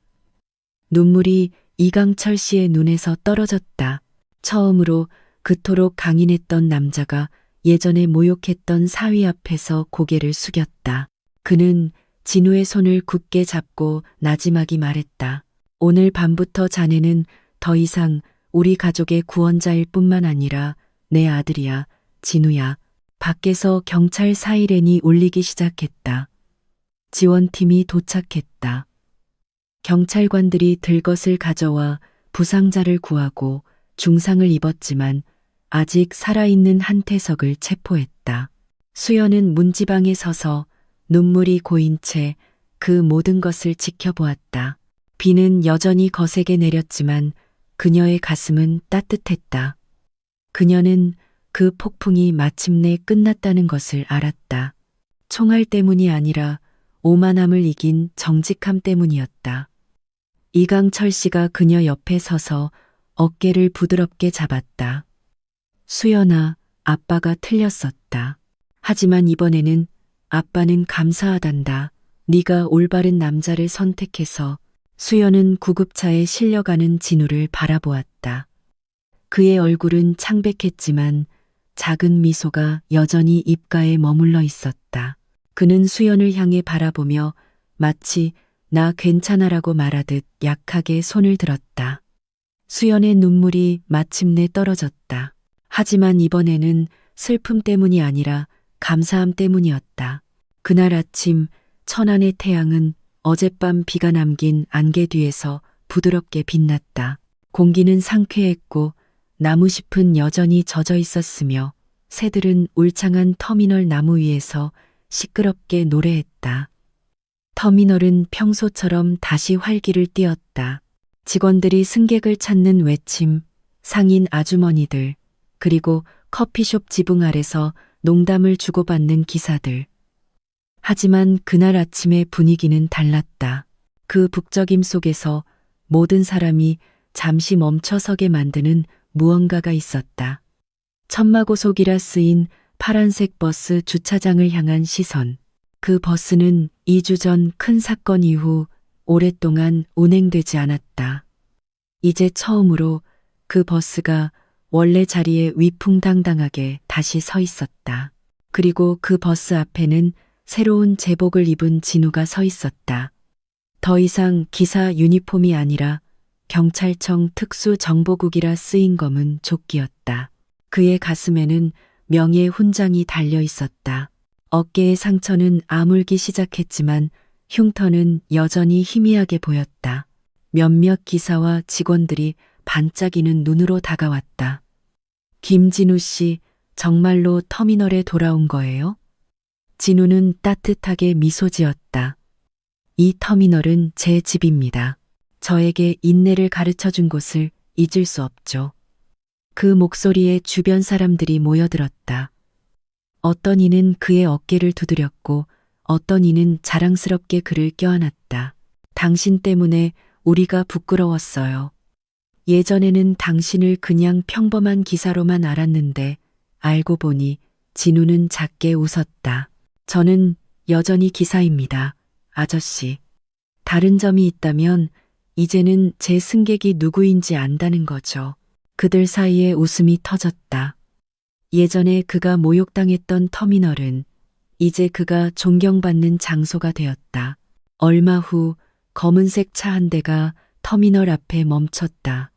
A: 눈물이 이강철 씨의 눈에서 떨어졌다. 처음으로 그토록 강인했던 남자가 예전에 모욕했던 사위 앞에서 고개를 숙였다. 그는 진우의 손을 굳게 잡고 나지막이 말했다. 오늘 밤부터 자네는 더 이상 우리 가족의 구원자일 뿐만 아니라 내 아들이야, 진우야. 밖에서 경찰 사이렌이 울리기 시작했다. 지원팀이 도착했다. 경찰관들이 들것을 가져와 부상자를 구하고 중상을 입었지만 아직 살아있는 한태석을 체포했다. 수연은 문지방에 서서 눈물이 고인 채 그 모든 것을 지켜보았다. 비는 여전히 거세게 내렸지만 그녀의 가슴은 따뜻했다. 그녀는 그 폭풍이 마침내 끝났다는 것을 알았다. 총알 때문이 아니라 오만함을 이긴 정직함 때문이었다. 이강철 씨가 그녀 옆에 서서 어깨를 부드럽게 잡았다. 수연아, 아빠가 틀렸었다. 하지만 이번에는 아빠는 감사하단다. 네가 올바른 남자를 선택해서. 수연은 구급차에 실려가는 진우를 바라보았다. 그의 얼굴은 창백했지만 작은 미소가 여전히 입가에 머물러 있었다. 그는 수연을 향해 바라보며 마치 나 괜찮아라고 말하듯 약하게 손을 들었다. 수연의 눈물이 마침내 떨어졌다. 하지만 이번에는 슬픔 때문이 아니라 감사함 때문이었다. 그날 아침 천안의 태양은 어젯밤 비가 남긴 안개 뒤에서 부드럽게 빛났다. 공기는 상쾌했고 나무잎은 여전히 젖어 있었으며 새들은 울창한 터미널 나무 위에서 시끄럽게 노래했다. 터미널은 평소처럼 다시 활기를 띠었다. 직원들이 승객을 찾는 외침, 상인 아주머니들, 그리고 커피숍 지붕 아래서 농담을 주고받는 기사들. 하지만 그날 아침의 분위기는 달랐다. 그 북적임 속에서 모든 사람이 잠시 멈춰서게 만드는 무언가가 있었다. 천마고속이라 쓰인 파란색 버스 주차장을 향한 시선. 그 버스는 2주 전 큰 사건 이후 오랫동안 운행되지 않았다. 이제 처음으로 그 버스가 원래 자리에 위풍당당하게 다시 서 있었다. 그리고 그 버스 앞에는 새로운 제복을 입은 진우가 서 있었다. 더 이상 기사 유니폼이 아니라 경찰청 특수정보국이라 쓰인 검은 조끼였다. 그의 가슴에는 명예 훈장이 달려 있었다. 어깨의 상처는 아물기 시작했지만 흉터는 여전히 희미하게 보였다. 몇몇 기사와 직원들이 반짝이는 눈으로 다가왔다. 김진우 씨, 정말로 터미널에 돌아온 거예요? 진우는 따뜻하게 미소 지었다. 이 터미널은 제 집입니다. 저에게 인내를 가르쳐 준 곳을 잊을 수 없죠. 그 목소리에 주변 사람들이 모여들었다. 어떤 이는 그의 어깨를 두드렸고 어떤 이는 자랑스럽게 그를 껴안았다. 당신 때문에 우리가 부끄러웠어요. 예전에는 당신을 그냥 평범한 기사로만 알았는데 알고 보니 진우는 작게 웃었다. 저는 여전히 기사입니다. 아저씨. 다른 점이 있다면 이제는 제 승객이 누구인지 안다는 거죠. 그들 사이에 웃음이 터졌다. 예전에 그가 모욕당했던 터미널은 이제 그가 존경받는 장소가 되었다. 얼마 후 검은색 차 한 대가 터미널 앞에 멈췄다.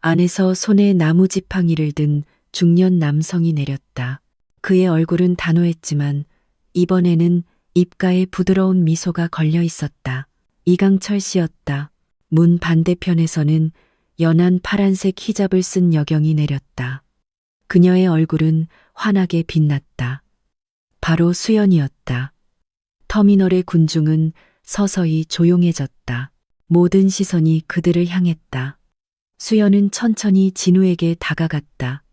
A: 안에서 손에 나무 지팡이를 든 중년 남성이 내렸다. 그의 얼굴은 단호했지만 이번에는 입가에 부드러운 미소가 걸려 있었다. 이강철 씨였다. 문 반대편에서는 연한 파란색 히잡을 쓴 여경이 내렸다. 그녀의 얼굴은 환하게 빛났다. 바로 수연이었다. 터미널의 군중은 서서히 조용해졌다. 모든 시선이 그들을 향했다. 수연은 천천히 진우에게 다가갔다.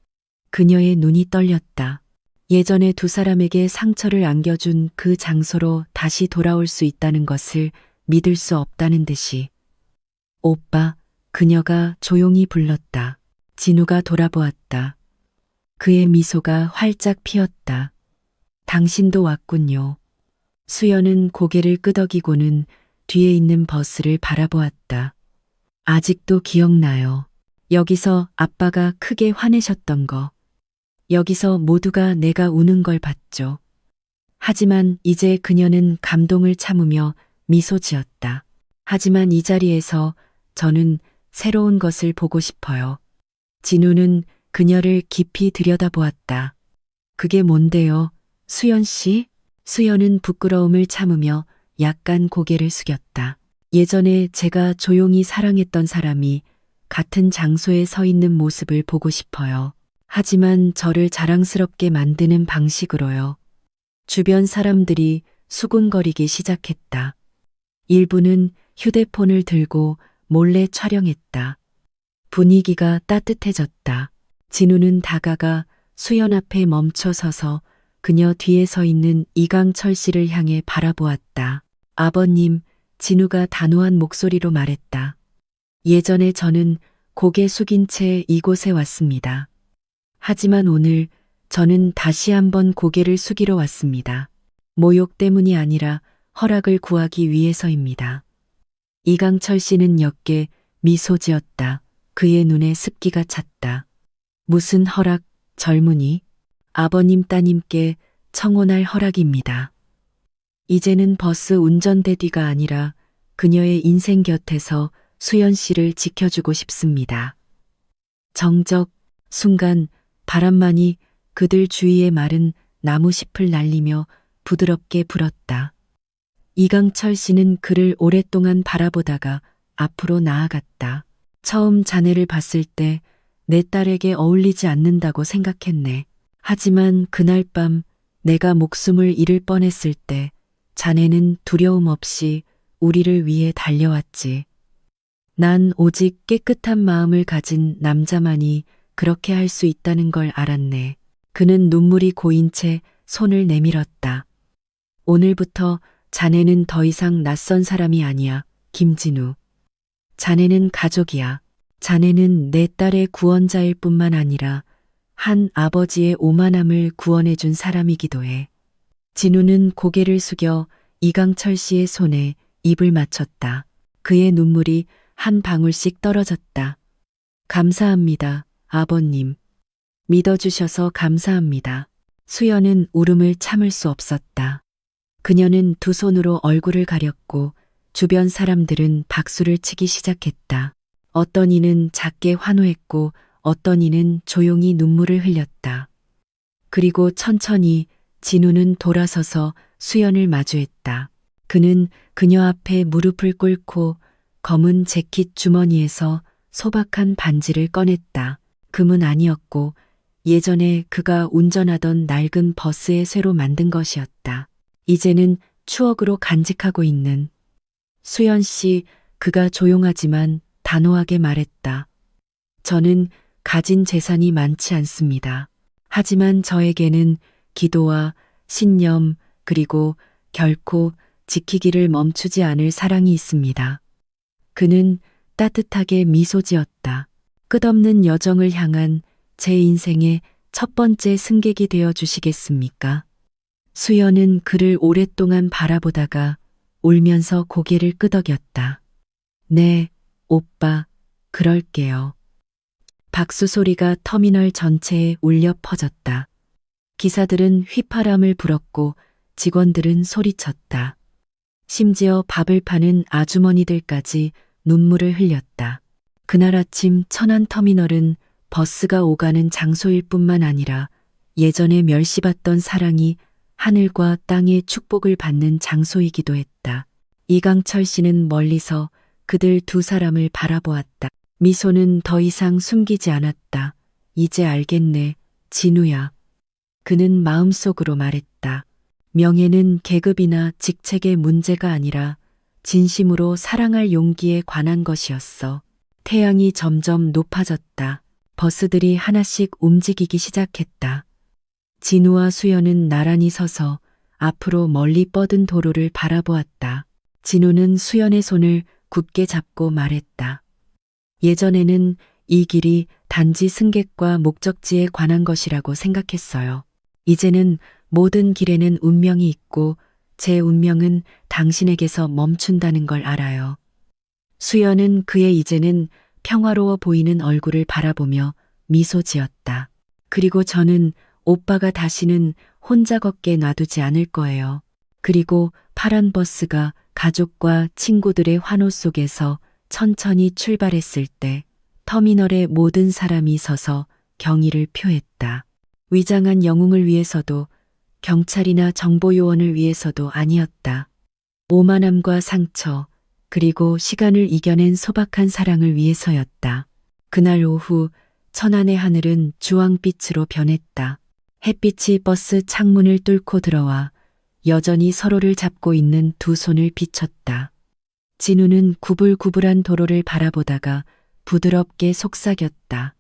A: 그녀의 눈이 떨렸다. 예전에 두 사람에게 상처를 안겨준 그 장소로 다시 돌아올 수 있다는 것을 믿을 수 없다는 듯이. 오빠, 그녀가 조용히 불렀다. 진우가 돌아보았다. 그의 미소가 활짝 피었다. 당신도 왔군요. 수연은 고개를 끄덕이고는 뒤에 있는 버스를 바라보았다. 아직도 기억나요. 여기서 아빠가 크게 화내셨던 거. 여기서 모두가 내가 우는 걸 봤죠. 하지만 이제 그녀는 감동을 참으며 미소 지었다. 하지만 이 자리에서 저는 새로운 것을 보고 싶어요. 진우는 그녀를 깊이 들여다보았다. 그게 뭔데요, 수연 씨? 수연은 부끄러움을 참으며 약간 고개를 숙였다. 예전에 제가 조용히 사랑했던 사람이 같은 장소에 서 있는 모습을 보고 싶어요. 하지만 저를 자랑스럽게 만드는 방식으로요. 주변 사람들이 수군거리기 시작했다. 일부는 휴대폰을 들고 몰래 촬영했다. 분위기가 따뜻해졌다. 진우는 다가가 수연 앞에 멈춰 서서 그녀 뒤에 서 있는 이강철 씨를 향해 바라보았다. 아버님, 진우가 단호한 목소리로 말했다. 예전에 저는 고개 숙인 채 이곳에 왔습니다. 하지만 오늘 저는 다시 한번 고개를 숙이러 왔습니다. 모욕 때문이 아니라 허락을 구하기 위해서입니다. 이강철 씨는 옅게 미소 지었다. 그의 눈에 습기가 찼다. 무슨 허락, 젊은이? 아버님 따님께 청혼할 허락입니다. 이제는 버스 운전대뒤가 아니라 그녀의 인생 곁에서 수연 씨를 지켜주고 싶습니다. 정적, 순간 바람만이 그들 주위의 마른 나무잎을 날리며 부드럽게 불었다. 이강철 씨는 그를 오랫동안 바라보다가 앞으로 나아갔다. 처음 자네를 봤을 때 내 딸에게 어울리지 않는다고 생각했네. 하지만 그날 밤 내가 목숨을 잃을 뻔했을 때 자네는 두려움 없이 우리를 위해 달려왔지. 난 오직 깨끗한 마음을 가진 남자만이 그렇게 할 수 있다는 걸 알았네. 그는 눈물이 고인 채 손을 내밀었다. 오늘부터 자네는 더 이상 낯선 사람이 아니야, 김진우. 자네는 가족이야. 자네는 내 딸의 구원자일 뿐만 아니라 한 아버지의 오만함을 구원해준 사람이기도 해. 진우는 고개를 숙여 이강철 씨의 손에 입을 맞췄다. 그의 눈물이 한 방울씩 떨어졌다. 감사합니다, 아버님. 믿어주셔서 감사합니다. 수연은 울음을 참을 수 없었다. 그녀는 두 손으로 얼굴을 가렸고 주변 사람들은 박수를 치기 시작했다. 어떤 이는 작게 환호했고 어떤 이는 조용히 눈물을 흘렸다. 그리고 천천히 진우는 돌아서서 수연을 마주했다. 그는 그녀 앞에 무릎을 꿇고 검은 재킷 주머니에서 소박한 반지를 꺼냈다. 금은 아니었고 예전에 그가 운전하던 낡은 버스에 새로 만든 것이었다. 이제는 추억으로 간직하고 있는. 수연 씨, 그가 조용하지만 단호하게 말했다. 저는 가진 재산이 많지 않습니다. 하지만 저에게는 기도와 신념 그리고 결코 지키기를 멈추지 않을 사랑이 있습니다. 그는 따뜻하게 미소 지었다. 끝없는 여정을 향한 제 인생의 첫 번째 승객이 되어 주시겠습니까? 수연은 그를 오랫동안 바라보다가 울면서 고개를 끄덕였다. 네, 오빠, 그럴게요. 박수 소리가 터미널 전체에 울려 퍼졌다. 기사들은 휘파람을 불었고 직원들은 소리쳤다. 심지어 밥을 파는 아주머니들까지 눈물을 흘렸다. 그날 아침 천안터미널은 버스가 오가는 장소일 뿐만 아니라 예전에 멸시받던 사랑이 하늘과 땅의 축복을 받는 장소이기도 했다. 이강철 씨는 멀리서 그들 두 사람을 바라보았다. 미소는 더 이상 숨기지 않았다. 이제 알겠네, 진우야. 그는 마음속으로 말했다. 명예는 계급이나 직책의 문제가 아니라 진심으로 사랑할 용기에 관한 것이었어. 태양이 점점 높아졌다. 버스들이 하나씩 움직이기 시작했다. 진우와 수연은 나란히 서서 앞으로 멀리 뻗은 도로를 바라보았다. 진우는 수연의 손을 굳게 잡고 말했다. 예전에는 이 길이 단지 승객과 목적지에 관한 것이라고 생각했어요. 이제는 모든 길에는 운명이 있고 제 운명은 당신에게서 멈춘다는 걸 알아요. 수연은 그의 이제는 평화로워 보이는 얼굴을 바라보며 미소 지었다. 그리고 저는 오빠가 다시는 혼자 걷게 놔두지 않을 거예요. 그리고 파란 버스가 가족과 친구들의 환호 속에서 천천히 출발했을 때 터미널의 모든 사람이 서서 경의를 표했다. 위장한 영웅을 위해서도 경찰이나 정보요원을 위해서도 아니었다. 오만함과 상처 그리고 시간을 이겨낸 소박한 사랑을 위해서였다. 그날 오후 천안의 하늘은 주황빛으로 변했다. 햇빛이 버스 창문을 뚫고 들어와 여전히 서로를 잡고 있는 두 손을 비췄다. 진우는 구불구불한 도로를 바라보다가 부드럽게 속삭였다.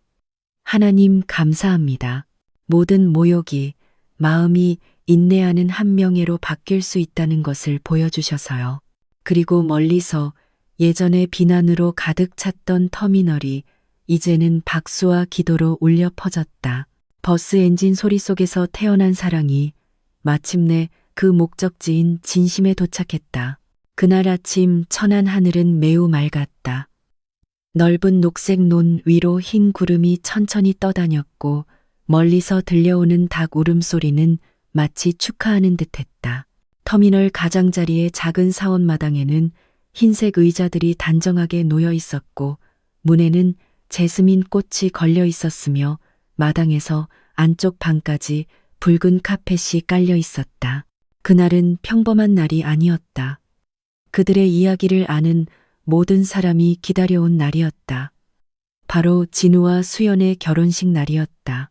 A: 하나님 감사합니다. 모든 모욕이 마음이 인내하는 한 명예로 바뀔 수 있다는 것을 보여주셔서요. 그리고 멀리서 예전의 비난으로 가득 찼던 터미널이 이제는 박수와 기도로 울려 퍼졌다. 버스 엔진 소리 속에서 태어난 사랑이 마침내 그 목적지인 진심에 도착했다. 그날 아침 천안 하늘은 매우 맑았다. 넓은 녹색 논 위로 흰 구름이 천천히 떠다녔고 멀리서 들려오는 닭 울음소리는 마치 축하하는 듯했다. 터미널 가장자리의 작은 사원마당에는 흰색 의자들이 단정하게 놓여 있었고 문에는 제스민 꽃이 걸려 있었으며 마당에서 안쪽 방까지 붉은 카펫이 깔려 있었다. 그날은 평범한 날이 아니었다. 그들의 이야기를 아는 모든 사람이 기다려온 날이었다. 바로 진우와 수연의 결혼식 날이었다.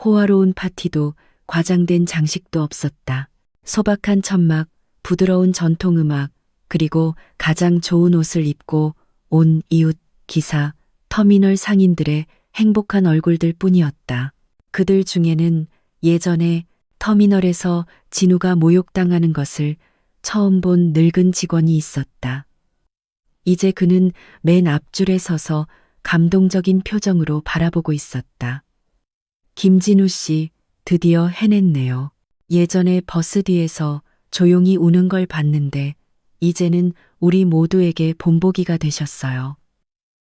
A: 호화로운 파티도 과장된 장식도 없었다. 소박한 천막, 부드러운 전통음악, 그리고 가장 좋은 옷을 입고 온 이웃, 기사, 터미널 상인들의 행복한 얼굴들 뿐이었다. 그들 중에는 예전에 터미널에서 진우가 모욕당하는 것을 처음 본 늙은 직원이 있었다. 이제 그는 맨 앞줄에 서서 감동적인 표정으로 바라보고 있었다. 김진우 씨, 드디어 해냈네요. 예전에 버스 뒤에서 조용히 우는 걸 봤는데 이제는 우리 모두에게 본보기가 되셨어요.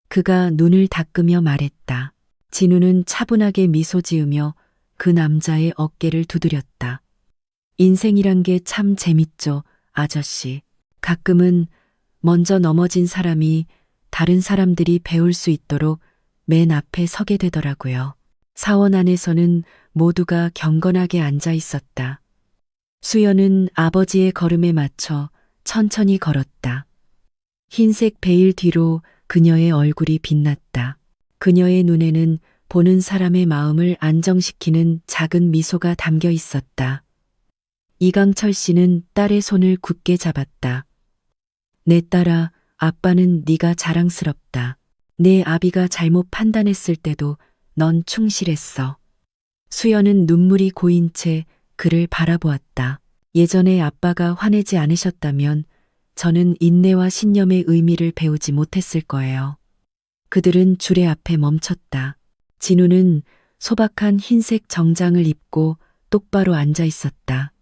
A: 그가 눈을 닦으며 말했다. 진우는 차분하게 미소 지으며 그 남자의 어깨를 두드렸다. 인생이란 게 참 재밌죠, 아저씨. 가끔은 먼저 넘어진 사람이 다른 사람들이 배울 수 있도록 맨 앞에 서게 되더라고요. 사원 안에서는 모두가 경건하게 앉아 있었다. 수연은 아버지의 걸음에 맞춰 천천히 걸었다. 흰색 베일 뒤로 그녀의 얼굴이 빛났다. 그녀의 눈에는 보는 사람의 마음을 안정시키는 작은 미소가 담겨 있었다. 이강철 씨는 딸의 손을 굳게 잡았다. 내 딸아, 아빠는 네가 자랑스럽다. 내 아비가 잘못 판단했을 때도 넌 충실했어. 수연은 눈물이 고인 채 그를 바라보았다. 예전에 아빠가 화내지 않으셨다면 저는 인내와 신념의 의미를 배우지 못했을 거예요. 그들은 주례 앞에 멈췄다. 진우는 소박한 흰색 정장을 입고 똑바로 앉아 있었다.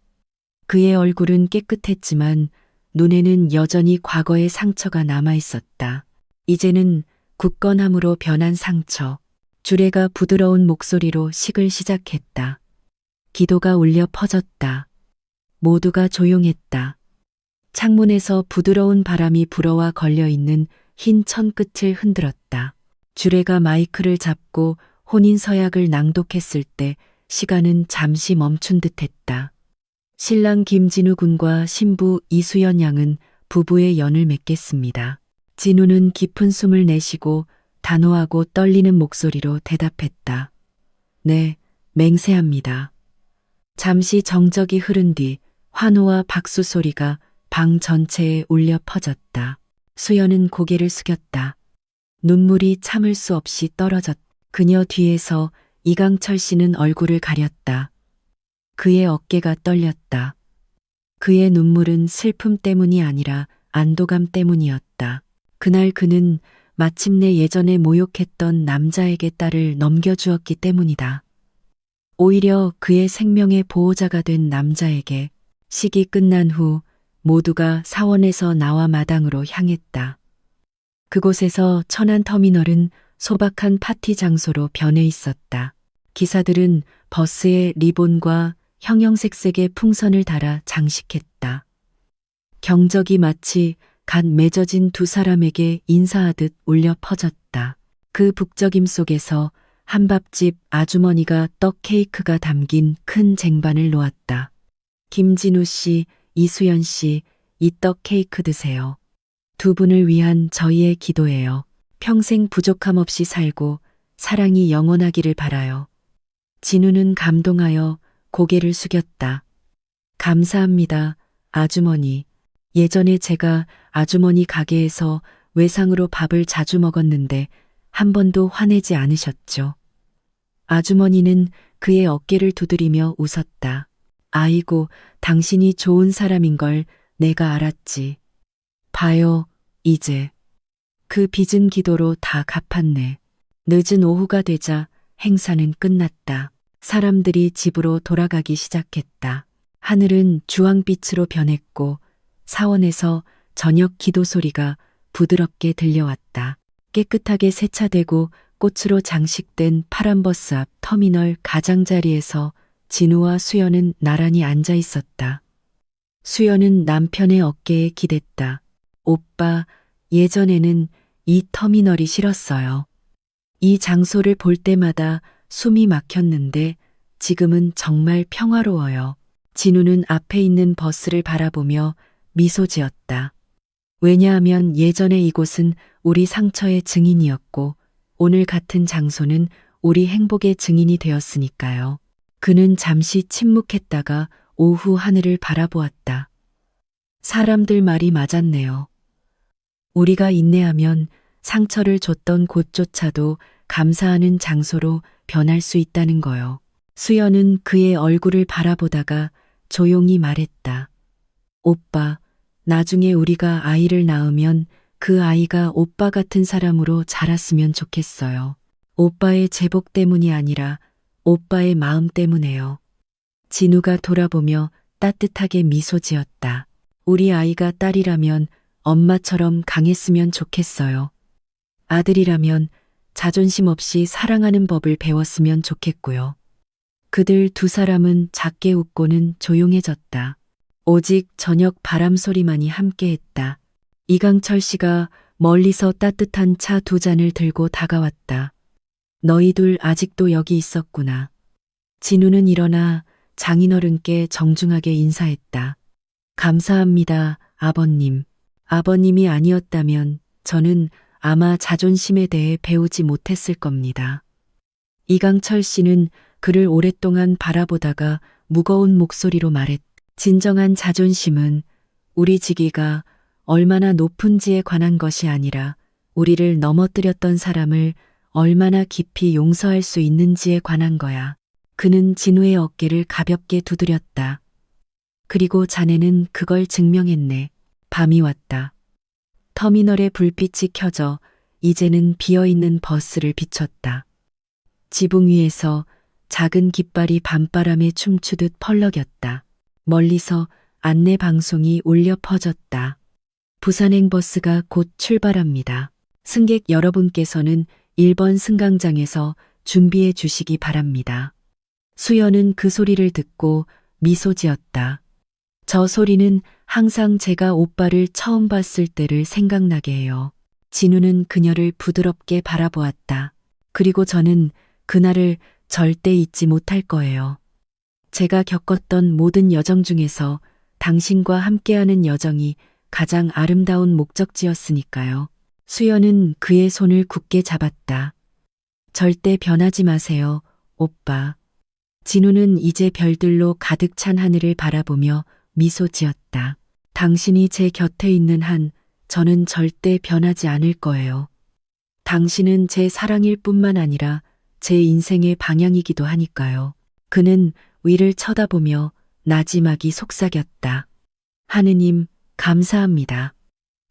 A: 그의 얼굴은 깨끗했지만 눈에는 여전히 과거의 상처가 남아 있었다. 이제는 굳건함으로 변한 상처. 주례가 부드러운 목소리로 식을 시작했다. 기도가 울려 퍼졌다. 모두가 조용했다. 창문에서 부드러운 바람이 불어와 걸려있는 흰 천 끝을 흔들었다. 주례가 마이크를 잡고 혼인 서약을 낭독했을 때 시간은 잠시 멈춘 듯했다. 신랑 김진우 군과 신부 이수연 양은 부부의 연을 맺겠습니다. 진우는 깊은 숨을 내쉬고 단호하고 떨리는 목소리로 대답했다. 네, 맹세합니다. 잠시 정적이 흐른 뒤 환호와 박수 소리가 방 전체에 울려 퍼졌다. 수연은 고개를 숙였다. 눈물이 참을 수 없이 떨어졌다. 그녀 뒤에서 이강철 씨는 얼굴을 가렸다. 그의 어깨가 떨렸다. 그의 눈물은 슬픔 때문이 아니라 안도감 때문이었다. 그날 그는 마침내 예전에 모욕했던 남자에게 딸을 넘겨주었기 때문이다. 오히려 그의 생명의 보호자가 된 남자에게. 식이 끝난 후 모두가 사원에서 나와 마당으로 향했다. 그곳에서 천안터미널은 소박한 파티 장소로 변해 있었다. 기사들은 버스에 리본과 형형색색의 풍선을 달아 장식했다. 경적이 마치 갓 맺어진 두 사람에게 인사하듯 울려 퍼졌다. 그 북적임 속에서 한밥집 아주머니가 떡 케이크가 담긴 큰 쟁반을 놓았다. 김진우 씨, 이수연 씨, 이 떡 케이크 드세요. 두 분을 위한 저희의 기도예요. 평생 부족함 없이 살고 사랑이 영원하기를 바라요. 진우는 감동하여 고개를 숙였다. 감사합니다, 아주머니. 예전에 제가 아주머니 가게에서 외상으로 밥을 자주 먹었는데 한 번도 화내지 않으셨죠. 아주머니는 그의 어깨를 두드리며 웃었다. 아이고, 당신이 좋은 사람인 걸 내가 알았지. 봐요, 이제. 그 빚은 기도로 다 갚았네. 늦은 오후가 되자 행사는 끝났다. 사람들이 집으로 돌아가기 시작했다. 하늘은 주황빛으로 변했고 사원에서 저녁 기도 소리가 부드럽게 들려왔다. 깨끗하게 세차되고 꽃으로 장식된 파란 버스 앞 터미널 가장자리에서 진우와 수연은 나란히 앉아 있었다. 수연은 남편의 어깨에 기댔다. 오빠, 예전에는 이 터미널이 싫었어요. 이 장소를 볼 때마다 숨이 막혔는데 지금은 정말 평화로워요. 진우는 앞에 있는 버스를 바라보며 미소 지었다. 왜냐하면 예전에 이곳은 우리 상처의 증인이었고 오늘 같은 장소는 우리 행복의 증인이 되었으니까요. 그는 잠시 침묵했다가 오후 하늘을 바라보았다. 사람들 말이 맞았네요. 우리가 인내하면 상처를 줬던 곳조차도 감사하는 장소로 변할 수 있다는 거요. 수연은 그의 얼굴을 바라보다가 조용히 말했다. 오빠, 나중에 우리가 아이를 낳으면 그 아이가 오빠 같은 사람으로 자랐으면 좋겠어요. 오빠의 제복 때문이 아니라 오빠의 마음 때문에요. 진우가 돌아보며 따뜻하게 미소 지었다. 우리 아이가 딸이라면 엄마처럼 강했으면 좋겠어요. 아들이라면 자존심 없이 사랑하는 법을 배웠으면 좋겠고요. 그들 두 사람은 작게 웃고는 조용해졌다. 오직 저녁 바람 소리만이 함께했다. 이강철 씨가 멀리서 따뜻한 차 두 잔을 들고 다가왔다. 너희들 아직도 여기 있었구나. 진우는 일어나 장인어른께 정중하게 인사했다. 감사합니다, 아버님. 아버님이 아니었다면 저는 아마 자존심에 대해 배우지 못했을 겁니다. 이강철 씨는 그를 오랫동안 바라보다가 무거운 목소리로 말했다. 진정한 자존심은 우리 지기가 얼마나 높은지에 관한 것이 아니라 우리를 넘어뜨렸던 사람을 얼마나 깊이 용서할 수 있는지에 관한 거야. 그는 진우의 어깨를 가볍게 두드렸다. 그리고 자네는 그걸 증명했네. 밤이 왔다. 터미널의 불빛이 켜져 이제는 비어있는 버스를 비췄다. 지붕 위에서 작은 깃발이 밤바람에 춤추듯 펄럭였다. 멀리서 안내 방송이 울려 퍼졌다. 부산행 버스가 곧 출발합니다. 승객 여러분께서는 1번 승강장에서 준비해 주시기 바랍니다. 수연은 그 소리를 듣고 미소 지었다. 저 소리는 항상 제가 오빠를 처음 봤을 때를 생각나게 해요. 진우는 그녀를 부드럽게 바라보았다. 그리고 저는 그날을 절대 잊지 못할 거예요. 제가 겪었던 모든 여정 중에서 당신과 함께하는 여정이 가장 아름다운 목적지였으니까요. 수연은 그의 손을 굳게 잡았다. 절대 변하지 마세요, 오빠. 진우는 이제 별들로 가득 찬 하늘을 바라보며 미소 지었다. 당신이 제 곁에 있는 한 저는 절대 변하지 않을 거예요. 당신은 제 사랑일 뿐만 아니라 제 인생의 방향이기도 하니까요. 그는 위를 쳐다보며 나지막이 속삭였다. 하느님, 감사합니다.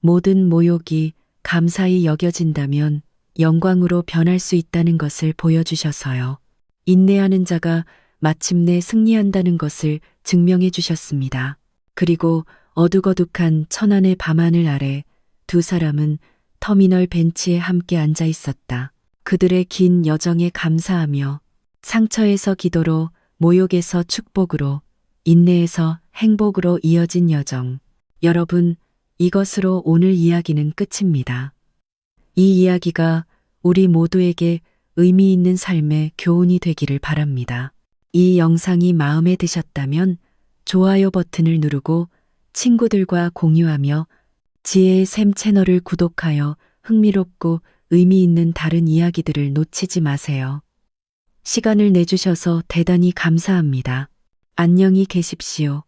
A: 모든 모욕이 감사히 여겨진다면 영광으로 변할 수 있다는 것을 보여주셔서요. 인내하는 자가 마침내 승리한다는 것을 증명해 주셨습니다. 그리고 어둑어둑한 천안의 밤하늘 아래 두 사람은 터미널 벤치에 함께 앉아 있었다. 그들의 긴 여정에 감사하며 상처에서 기도로, 모욕에서 축복으로, 인내에서 행복으로 이어진 여정. 여러분, 이것으로 오늘 이야기는 끝입니다. 이 이야기가 우리 모두에게 의미 있는 삶의 교훈이 되기를 바랍니다. 이 영상이 마음에 드셨다면 좋아요 버튼을 누르고 친구들과 공유하며 지혜의 샘 채널을 구독하여 흥미롭고 의미 있는 다른 이야기들을 놓치지 마세요. 시간을 내주셔서 대단히 감사합니다. 안녕히 계십시오.